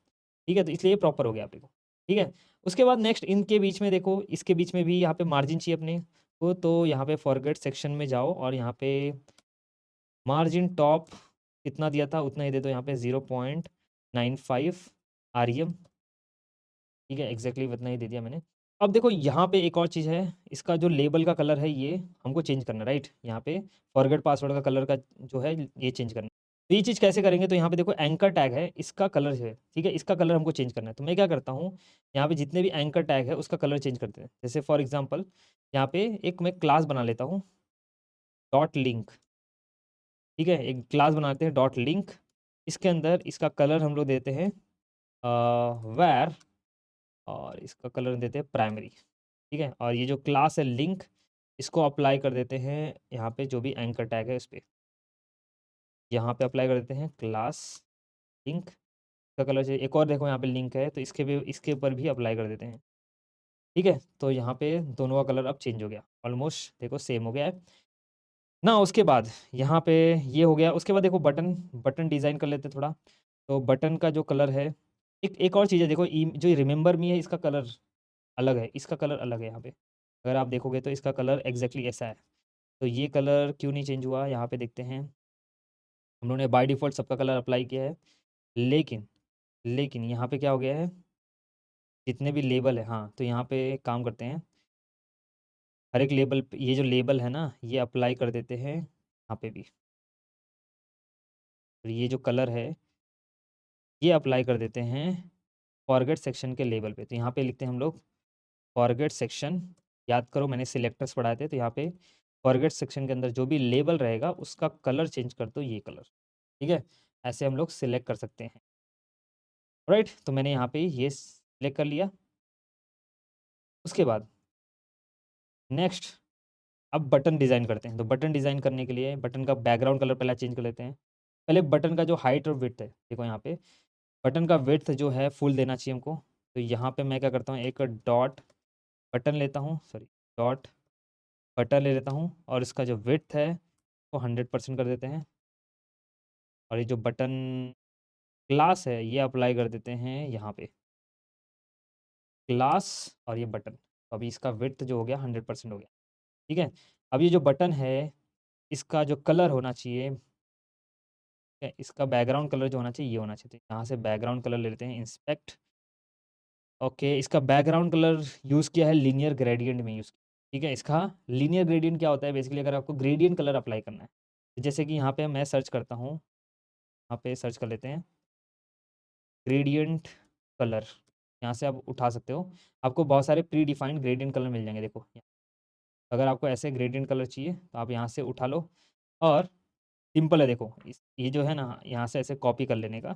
ठीक है, तो इसलिए ये प्रॉपर हो गया आप देखो, ठीक है। उसके बाद नेक्स्ट इनके बीच में देखो, इसके बीच में भी यहाँ पे मार्जिन चाहिए अपने को, तो यहाँ पे फॉरगेट सेक्शन में जाओ और यहाँ पे मार्जिन टॉप कितना दिया था उतना ही दे दो, यहाँ पे 0.95 आरईएम, ठीक है, एग्जैक्टली उतना ही दे दिया मैंने। अब देखो यहाँ पे एक और चीज़ है, इसका जो लेबल का कलर है ये हमको चेंज करना, राइट। यहाँ पे फॉरगेट पासवर्ड का कलर का जो है ये चेंज करना। तो ये चीज़ कैसे करेंगे, तो यहाँ पे देखो एंकर टैग है, इसका कलर है, ठीक है, इसका कलर हमको चेंज करना है। तो मैं क्या करता हूँ, यहाँ पे जितने भी एंकर टैग है उसका कलर चेंज करते हैं। जैसे फॉर एग्जाम्पल यहाँ पे एक मैं क्लास बना लेता हूँ, डॉट लिंक, ठीक है, एक क्लास बनाते हैं डॉट लिंक। इसके अंदर इसका कलर हम लोग देते हैं वैर, और इसका कलर देते हैं प्राइमरी, ठीक है। और ये जो क्लास है लिंक, इसको अप्लाई कर देते हैं यहाँ पे जो भी एंकर टैग है उस पर, यहाँ पे अप्लाई कर देते हैं क्लास लिंक का कलर चाहिए। एक और देखो यहाँ पे लिंक है, तो इसके भी, इसके ऊपर भी अप्लाई कर देते हैं, ठीक है। तो यहाँ पे दोनों का कलर अब चेंज हो गया, ऑलमोस्ट देखो सेम हो गया है ना। उसके बाद यहाँ पे ये हो गया। उसके बाद देखो बटन, बटन डिज़ाइन कर लेते हैं थोड़ा। तो बटन का जो कलर है, एक एक और चीज़ है देखो, जो रिमेंबर मी है इसका कलर अलग है, इसका कलर अलग है यहाँ पे। अगर आप देखोगे तो इसका कलर एग्जैक्टली ऐसा है। तो ये कलर क्यों नहीं चेंज हुआ, यहाँ पे देखते हैं। हम लोगों ने बाय डिफ़ॉल्ट सबका कलर अप्लाई किया है, लेकिन लेकिन यहाँ पे क्या हो गया है, जितने भी लेबल है, हाँ, तो यहाँ पे एक काम करते हैं, हर एक लेबल पे ये जो लेबल है ना, ये अप्लाई कर देते हैं यहाँ पे भी। और ये जो कलर है ये अप्लाई कर देते हैं फॉरगेट सेक्शन के लेबल पे। तो यहाँ पे लिखते हैं हम लोग फॉरगेट सेक्शन, याद करो मैंने सिलेक्टर्स पढ़ाए थे, तो यहाँ पे फॉरगेट सेक्शन के अंदर जो भी लेबल रहेगा उसका कलर चेंज कर दो, ये कलर, ठीक है। ऐसे हम लोग सिलेक्ट कर सकते हैं, राइट। तो मैंने यहाँ पे ये सिलेक्ट कर लिया। उसके बाद नेक्स्ट, अब बटन डिज़ाइन करते हैं। तो बटन डिज़ाइन करने के लिए बटन का बैकग्राउंड कलर पहले चेंज कर लेते हैं। पहले बटन का जो हाइट और विड्थ है, देखो यहाँ पे बटन का विड्थ जो है फुल देना चाहिए हमको। तो यहाँ पे मैं क्या करता हूँ, एक डॉट बटन लेता हूँ, सॉरी, डॉट बटन ले लेता हूँ, और इसका जो विड्थ है वो 100% कर देते हैं। और ये जो बटन क्लास है ये अप्लाई कर देते हैं यहाँ पे, क्लास और ये बटन। तो अभी इसका विड्थ जो हो गया 100% हो गया, ठीक है। अब ये जो बटन है इसका जो कलर होना चाहिए, ठीक है, इसका बैकग्राउंड कलर जो होना चाहिए ये होना चाहिए। तो यहाँ से बैकग्राउंड कलर ले लेते हैं, इंस्पेक्ट, ओके। इसका बैकग्राउंड कलर यूज़ किया है लीनियर ग्रेडियंट में यूज़, ठीक है। इसका लीनियर ग्रेडियंट क्या होता है, बेसिकली अगर आपको ग्रेडियंट कलर अप्लाई करना है, तो जैसे कि यहाँ पे मैं सर्च करता हूँ, यहाँ पे सर्च कर लेते हैं ग्रेडियंट कलर, यहाँ से आप उठा सकते हो। आपको बहुत सारे प्री डिफाइंड ग्रेडियंट कलर मिल जाएंगे, देखो। अगर आपको ऐसे ग्रेडियंट कलर चाहिए तो आप यहाँ से उठा लो, और सिंपल है देखो, ये जो है ना, यहाँ से ऐसे कॉपी कर लेने का,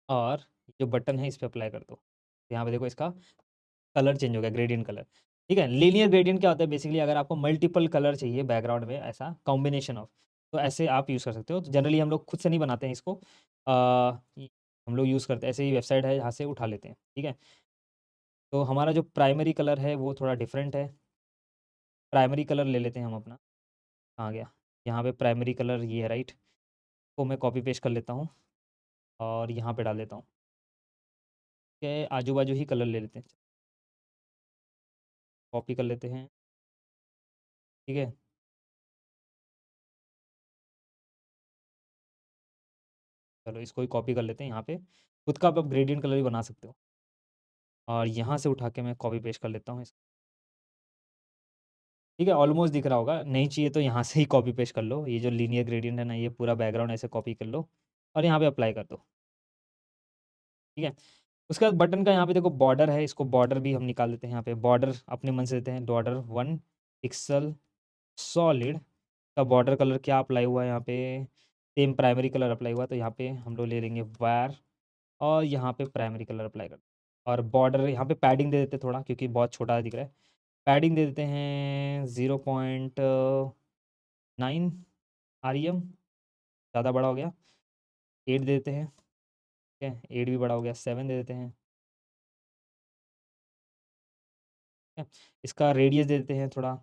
और जो बटन है इस पर अप्लाई कर दो। यहाँ पे देखो इसका कलर चेंज हो गया, ग्रेडियंट कलर, ठीक है। लीनियर ग्रेडियंट क्या होता है, बेसिकली अगर आपको मल्टीपल कलर चाहिए बैकग्राउंड में, ऐसा कॉम्बिनेशन ऑफ, तो ऐसे आप यूज़ कर सकते हो। तो जनरली हम लोग खुद से नहीं बनाते हैं इसको, हम लोग यूज़ करते हैं, ऐसे ही वेबसाइट है यहाँ से उठा लेते हैं, ठीक है। तो हमारा जो प्राइमरी कलर है वो थोड़ा डिफरेंट है। प्राइमरी कलर ले लेते हैं हम अपना, कहाँ गया, यहाँ पे प्राइमरी कलर ये है, राइट। को मैं कॉपी पेस्ट कर लेता हूँ और यहाँ पे डाल देता हूँ, के आजू बाजू ही कलर ले लेते हैं, कॉपी कर लेते हैं, ठीक है। चलो इसको ही कॉपी कर लेते हैं, यहाँ पे खुद का आप ग्रेडियंट कलर भी बना सकते हो। और यहाँ से उठा के मैं कॉपी पेस्ट कर लेता हूँ इसको, ठीक है। ऑलमोस्ट दिख रहा होगा, नहीं चाहिए तो यहाँ से ही कॉपी पेस्ट कर लो। ये जो लीनियर ग्रेडियंट है ना, ये पूरा बैकग्राउंड ऐसे कॉपी कर लो और यहाँ पे अप्लाई कर दो, ठीक है। उसके बाद बटन का यहाँ पे देखो बॉर्डर है, इसको बॉर्डर भी हम निकाल देते हैं। यहाँ पे बॉर्डर अपने मन से देते हैं, बॉर्डर 1 पिक्सल सॉलिड का बॉर्डर कलर क्या अप्लाई हुआ है यहाँ पे, सेम प्राइमरी कलर अप्लाई हुआ। तो यहाँ पे हम लोग ले लेंगे वायर, और यहाँ पे प्राइमरी कलर अप्लाई कर, और बॉर्डर यहाँ पे पैडिंग दे देते हैं थोड़ा, क्योंकि बहुत छोटा दिख रहा है। पैडिंग दे देते हैं 0.9 REM, ज़्यादा बड़ा हो गया। 8 दे देते हैं, ठीक है, 8 भी बड़ा हो गया। 7 दे देते हैं, ठीक है। इसका रेडियस दे देते हैं थोड़ा,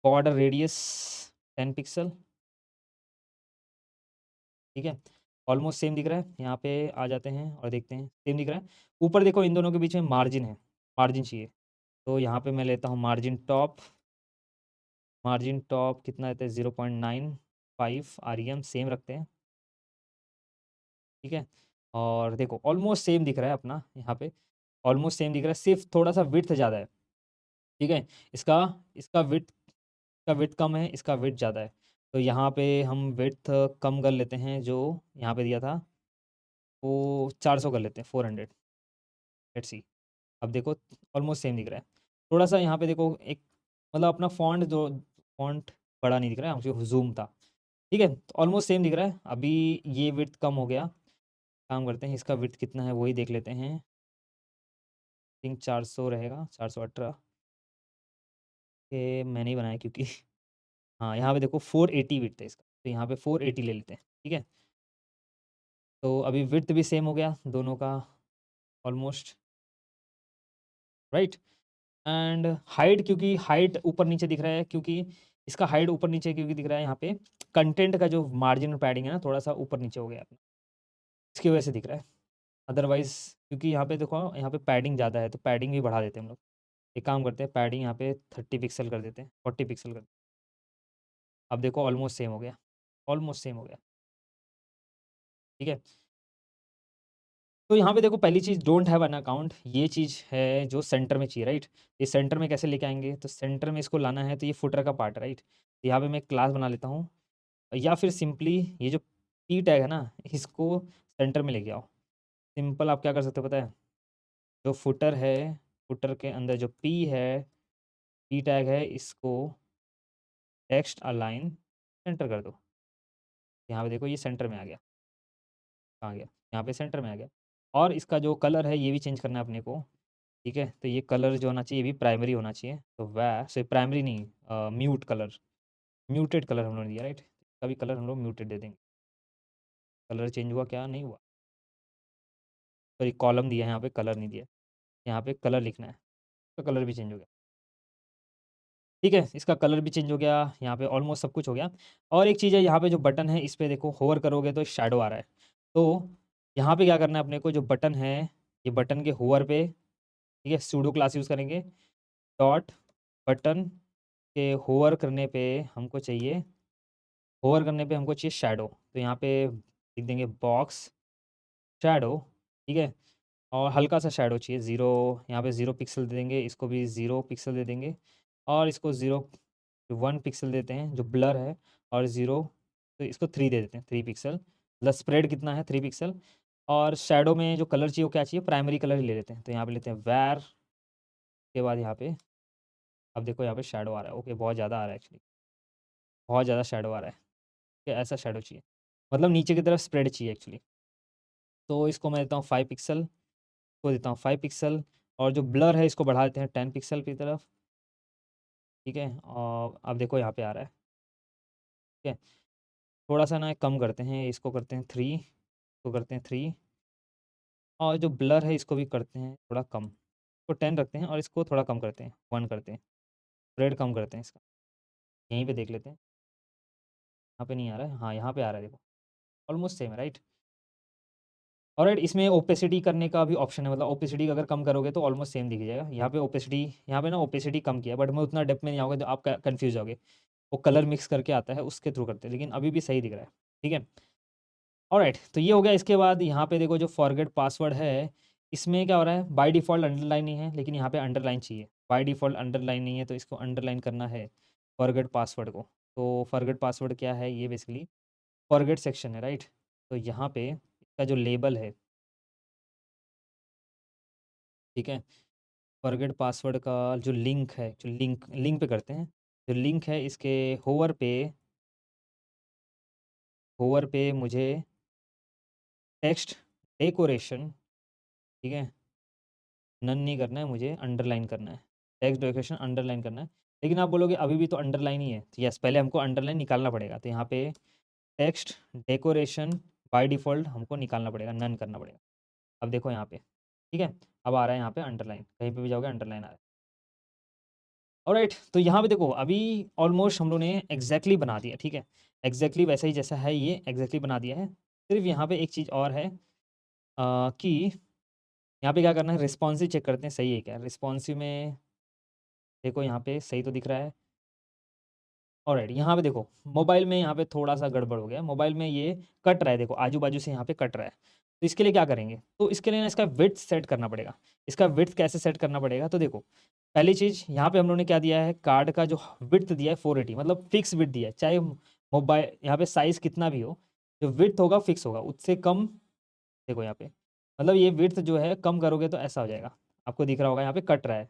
बॉर्डर रेडियस 10 पिक्सल, ठीक है। ऑलमोस्ट सेम दिख रहा है। यहाँ पे आ जाते हैं और देखते हैं, सेम दिख रहा है। ऊपर देखो, इन दोनों के बीच में मार्जिन है, मार्जिन चाहिए। तो यहाँ पे मैं लेता हूँ मार्जिन टॉप। मार्जिन टॉप कितना देते हैं, 0.95 REM, सेम रखते हैं, ठीक है। और देखो ऑलमोस्ट सेम दिख रहा है अपना, यहाँ पे ऑलमोस्ट सेम दिख रहा है, सिर्फ थोड़ा सा विड्थ ज़्यादा है, ठीक है। इसका इसका विड्थ, इसका विड्थ कम है, इसका विड्थ ज़्यादा है। तो यहाँ पे हम विड्थ कम कर लेते हैं, जो यहाँ पे दिया था वो 400 कर लेते हैं, 400। लेट्स सी, अब देखो ऑलमोस्ट सेम दिख रहा है। थोड़ा सा यहाँ पे देखो, एक मतलब अपना फॉन्ट, जो फॉन्ट बड़ा नहीं दिख रहा है, हमसे जूम था, ठीक है। तो ऑलमोस्ट सेम दिख रहा है। अभी ये विड्थ कम हो गया, काम करते हैं, इसका विड्थ कितना है वही देख लेते हैं। थिंक 400 रहेगा, 418 के मैंने ही बनाया क्योंकि हाँ, यहाँ पे देखो 480 विड्थ है इसका, तो यहाँ पे 480 ले लेते हैं, ठीक है। तो अभी विड्थ भी सेम हो गया दोनों का, ऑलमोस्ट, राइट। एंड हाइट, क्योंकि हाइट ऊपर नीचे दिख रहा है, क्योंकि इसका हाइट ऊपर नीचे क्योंकि दिख रहा है, यहाँ पे कंटेंट का जो मार्जिन और पैडिंग है ना, थोड़ा सा ऊपर नीचे हो गया अपना, इसकी वजह से दिख रहा है। अदरवाइज, क्योंकि यहाँ पे देखो, यहाँ पे पैडिंग ज़्यादा है, तो पैडिंग भी बढ़ा देते हैं हम लोग। एक काम करते हैं, पैडिंग यहाँ पे 30 पिक्सल कर देते हैं, 40 पिक्सल कर। अब देखो ऑलमोस्ट सेम हो गया, ऑलमोस्ट सेम हो गया, ठीक है। तो यहाँ पे देखो, पहली चीज़, डोंट हैव एन अकाउंट, ये चीज़ है जो सेंटर में चाहिए, राइट। ये सेंटर में कैसे लेके आएंगे, तो सेंटर में इसको लाना है, तो ये फुटर का पार्ट है, राइट। तो यहाँ पे मैं क्लास बना लेता हूँ, या फिर सिंपली ये जो पी टैग है ना, इसको सेंटर में लेके आओ। सिंपल आप क्या कर सकते हो पता है, जो फुटर है, फुटर के अंदर जो पी है, पी टैग है, इसको टेक्स्ट अलाइन सेंटर कर दो। यहाँ पे देखो ये सेंटर में आ गया, कहाँ गया, यहाँ पे सेंटर में आ गया। और इसका जो कलर है ये भी चेंज करना है अपने को, ठीक है। तो ये कलर जो होना चाहिए, ये भी प्राइमरी होना चाहिए, तो वह से प्राइमरी नहीं, म्यूट कलर, म्यूटेड कलर हम लोगों ने दिया, राइट। कभी कलर हम लोग म्यूटेड दे देंगे। कलर चेंज हुआ क्या, नहीं हुआ, सॉरी, कॉलम दिया है यहाँ पे, कलर नहीं दिया। यहाँ पे कलर लिखना है, तो कलर भी चेंज हो गया, ठीक है। इसका कलर भी चेंज हो गया, यहाँ पे ऑलमोस्ट सब कुछ हो गया। और एक चीज़ है, यहाँ पे जो बटन है, इस पे देखो होवर करोगे तो शैडो आ रहा है। तो यहाँ पे क्या करना है अपने को, जो बटन है, ये बटन के होवर पे, ठीक है, सूडो क्लास यूज़ करेंगे, डॉट बटन के होवर करने पे हमको चाहिए, होवर करने पे हमको चाहिए शैडो। तो यहाँ पे लिख देंगे बॉक्स शैडो, ठीक है। और हल्का सा शैडो चाहिए, 0, यहाँ पे 0 पिक्सल दे देंगे, इसको भी 0 पिक्सल दे देंगे। और इसको 0.1 पिक्सल देते हैं जो ब्लर है, और 0, तो इसको 3 दे देते हैं, 3 पिक्सल, मतलब स्प्रेड कितना है, 3 पिक्सल। और शैडो में जो कलर चाहिए वो क्या चाहिए, प्राइमरी कलर ही ले लेते हैं। तो यहाँ पे लेते हैं वैर, के बाद यहाँ पे, अब देखो यहाँ पे शैडो आ रहा है, ओके, बहुत ज़्यादा आ रहा है एक्चुअली, बहुत ज़्यादा शैडो आ रहा है, कि ऐसा शैडो चाहिए, मतलब नीचे की तरफ स्प्रेड चाहिए एक्चुअली। तो इसको मैं देता हूँ 5 पिक्सल, को देता हूँ 5 पिक्सल। और जो ब्लर है इसको बढ़ा देते हैं 10 पिक्सल की तरफ, ठीक है। और अब देखो यहाँ पे आ रहा है, ठीक है। थोड़ा सा ना कम करते हैं, इसको करते हैं 3, इसको करते हैं 3। और जो ब्लर है इसको भी करते हैं थोड़ा कम, इसको 10 रखते हैं, और इसको थोड़ा कम करते हैं, 1 करते हैं, स्प्रेड कम करते हैं इसका। यहीं पे देख लेते हैं, यहाँ पे नहीं आ रहा है, हाँ यहाँ पे आ रहा है, देखो ऑलमोस्ट सेम है, राइट। और राइट, इसमें ओपेसिटी करने का भी ऑप्शन है, मतलब ओपेसिटी अगर कम करोगे तो ऑलमोस्ट सेम दिख जाएगा। यहाँ पे ओपेसिटी, यहाँ पे ना ओपेसिटी कम किया, बट मैं उतना डेप्थ में नहीं आऊँगा, तो आप कन्फ्यूज जाओगे। वो कलर मिक्स करके आता है, उसके थ्रू करते हैं, लेकिन अभी भी सही दिख रहा है, ठीक है। ऑलराइट, तो ये हो गया। इसके बाद यहाँ पे देखो, जो फॉरगेट पासवर्ड है, इसमें क्या हो रहा है, बाय डिफ़ॉल्ट अंडरलाइन ही है, लेकिन यहाँ पे अंडरलाइन चाहिए। बाय डिफ़ॉल्ट अंडरलाइन नहीं है, तो इसको अंडरलाइन करना है फॉरगेट पासवर्ड को। तो फॉरगेट पासवर्ड क्या है, ये बेसिकली फॉरगेट सेक्शन है, राइट। तो यहाँ पे इसका जो लेबल है, ठीक है, फॉरगेट पासवर्ड का जो लिंक है, जो लिंक लिंक पे करते हैं, जो लिंक है इसके होवर पे, होवर पे मुझे टेक्स्ट डेकोरेशन, ठीक है, नन नहीं करना है मुझे, अंडरलाइन करना है। टेक्स्ट डेकोरेशन अंडरलाइन करना है। लेकिन आप बोलोगे अभी भी तो अंडरलाइन ही है। तो यस, पहले हमको अंडरलाइन निकालना पड़ेगा। तो यहाँ पे टेक्स्ट डेकोरेशन बाय डिफ़ॉल्ट हमको निकालना पड़ेगा, नन करना पड़ेगा। अब देखो यहाँ पे, ठीक है? अब आ रहा है यहाँ पे अंडरलाइन, कहीं पे भी जाओगे अंडरलाइन आ रहा है। ऑलराइट, तो यहाँ पे देखो अभी ऑलमोस्ट हम लोगों ने एग्ज़ैक्टली बना दिया, ठीक है? एग्ज़ैक्टली वैसा ही जैसा है ये एग्ज़ैक्टली बना दिया है। सिर्फ़ यहाँ पे एक चीज़ और है कि यहाँ पे क्या करना है, रिस्पॉन्सिव चेक करते हैं सही है क्या? रिस्पॉन्सिव में देखो यहाँ पे सही तो दिख रहा है। ऑलराइट, यहाँ पे देखो मोबाइल में यहाँ पे थोड़ा-सा गड़बड़ हो गया है। मोबाइल में ये कट रहा है, देखो आजू-बाजू से यहाँ पे कट रहा है। तो इसके लिए क्या करेंगे? तो इसके लिए ना इसका विड्थ सेट करना पड़ेगा। इसका विड्थ कैसे सेट करना पड़ेगा? तो देखो, पहली चीज़ यहाँ पे हम लोगों ने क्या दिया है, कार्ड का जो विड्थ दिया है 480 मतलब फिक्स विड्थ दिया है। चाहे मोबाइल यहाँ पे साइज़ कितना भी हो, जो विड्थ होगा फिक्स होगा, उससे कम देखो यहाँ पे, मतलब ये विड्थ जो है कम करोगे तो ऐसा हो जाएगा। आपको दिख रहा होगा यहाँ पे कट रहा है।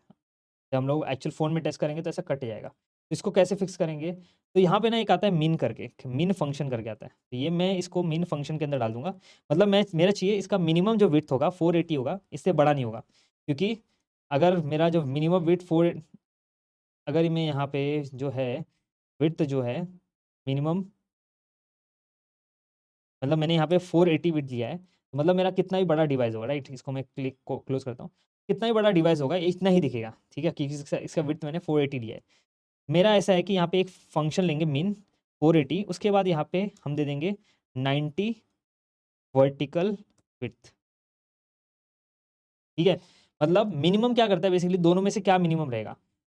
जब हम लोग एक्चुअल फ़ोन में टेस्ट करेंगे तो ऐसा कट जाएगा। तो इसको कैसे फिक्स करेंगे? तो यहाँ पे ना एक आता है मिन करके, मिन फंक्शन करके आता है। तो ये मैं इसको मिन फंक्शन के अंदर डाल दूँगा। मतलब मैं मेरा चाहिए इसका मिनिमम जो विड्थ होगा 480 होगा, इससे बड़ा नहीं होगा। क्योंकि अगर मेरा जो मिनिमम विड्थ 4 अगर मैं यहाँ पे जो है विड्थ जो है मिनिमम मतलब मैंने यहाँ पे 480 विड्थ दिया है, तो मतलब मेरा कितना भी बड़ा डिवाइस होगा, राइट? इसको मैं क्लिक को क्लोज़ करता हूँ। कितना भी बड़ा डिवाइस होगा इतना ही दिखेगा, ठीक है? क्योंकि इसका इसका विड्थ मैंने 480 लिया है। मेरा ऐसा है कि यहाँ पे एक फंक्शन लेंगे मिन 480 उसके बाद यहाँ पे हम दे देंगे 90 वर्टिकल विड्थ, ठीक है? मतलब मिनिमम क्या करता है बेसिकली दोनों में से क्या मिनिमम रहेगा?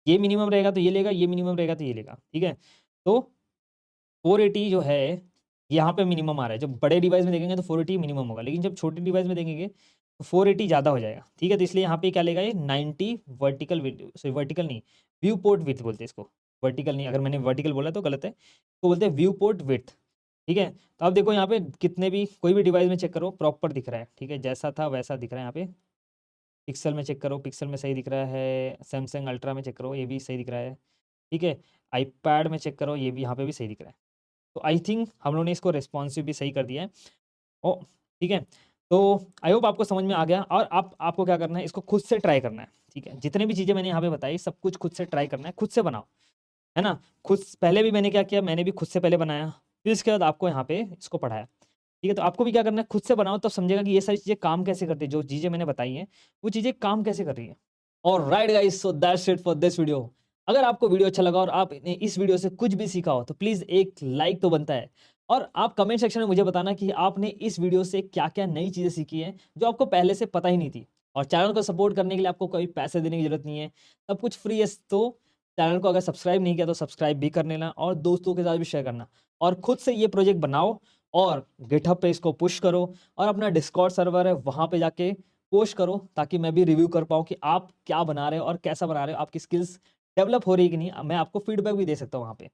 ये मिनिमम रहेगा तो ये लेगा, ये मिनिमम रहेगा तो ये लेगा, ठीक है? तो 480 जो है यहाँ पे मिनिमम आ रहा है। जब बड़े डिवाइस में देखेंगे तो 480 मिनिमम होगा, लेकिन जब छोटे डिवाइस में देखेंगे तो 480 ज़्यादा हो जाएगा, ठीक है? तो इसलिए यहाँ पे क्या लेगा ये 90 वर्टिकल विड्थ सॉरी वर्टिकल नहीं, व्यू पोर्ट विड्थ बोलते हैं इसको। वर्टिकल नहीं, अगर मैंने वर्टिकल बोला तो गलत है। तो बोलते हैं व्यू पोर्ट विड्थ, ठीक है? तो अब देखो यहाँ पे कितने भी कोई भी डिवाइस में चेक करो प्रॉपर दिख रहा है, ठीक है? जैसा था वैसा दिख रहा है यहाँ पे। पिक्सल में चेक करो, पिक्सल में सही दिख रहा है। सैमसंग अल्ट्रा में चेक करो, ये भी सही दिख रहा है, ठीक है? आईपैड में चेक करो, ये भी यहाँ पे भी सही दिख रहा है। तो आई थिंक हम लोगों ने इसको रिस्पॉन्सिव भी सही कर दिया है। ओ ठीक है। तो आई होप आपको समझ में आ गया और आपको क्या करना है, इसको खुद से ट्राई करना है, ठीक है? जितने भी चीज़ें मैंने यहाँ पे बताई सब कुछ खुद से ट्राई करना है, खुद से बनाओ, है ना? खुद पहले भी मैंने क्या किया, मैंने भी खुद से पहले बनाया, फिर इसके बाद आपको यहाँ पे इसको पढ़ाया, ठीक है? तो आपको भी क्या करना है, खुद से बनाओ तब समझेगा कि ये सारी चीज़ें काम कैसे करती है, जो चीज़ें मैंने बताई हैं, वो चीज़ें काम कैसे कर रही हैं। Alright guys, so that's it for this video. अगर आपको वीडियो अच्छा लगा और आपने इस वीडियो से कुछ भी सीखा हो तो प्लीज़ एक लाइक तो बनता है और आप कमेंट सेक्शन में मुझे बताना कि आपने इस वीडियो से क्या-क्या नई चीज़ें सीखी हैं जो आपको पहले से पता ही नहीं थी। और चैनल को सपोर्ट करने के लिए आपको कोई पैसे देने की ज़रूरत नहीं है, सब कुछ फ्री है। तो चैनल को अगर सब्सक्राइब नहीं किया तो सब्सक्राइब भी कर लेना और दोस्तों के साथ भी शेयर करना और खुद से ये प्रोजेक्ट बनाओ और गिटहब पे इसको पुश करो और अपना डिस्कॉर्ड सर्वर है वहाँ पे जाके पोस्ट करो ताकि मैं भी रिव्यू कर पाऊँ कि आप क्या बना रहे हो और कैसा बना रहे हो, आपकी स्किल्स डेवलप हो रही है कि नहीं। मैं आपको फीडबैक भी दे सकता हूँ वहाँ पे।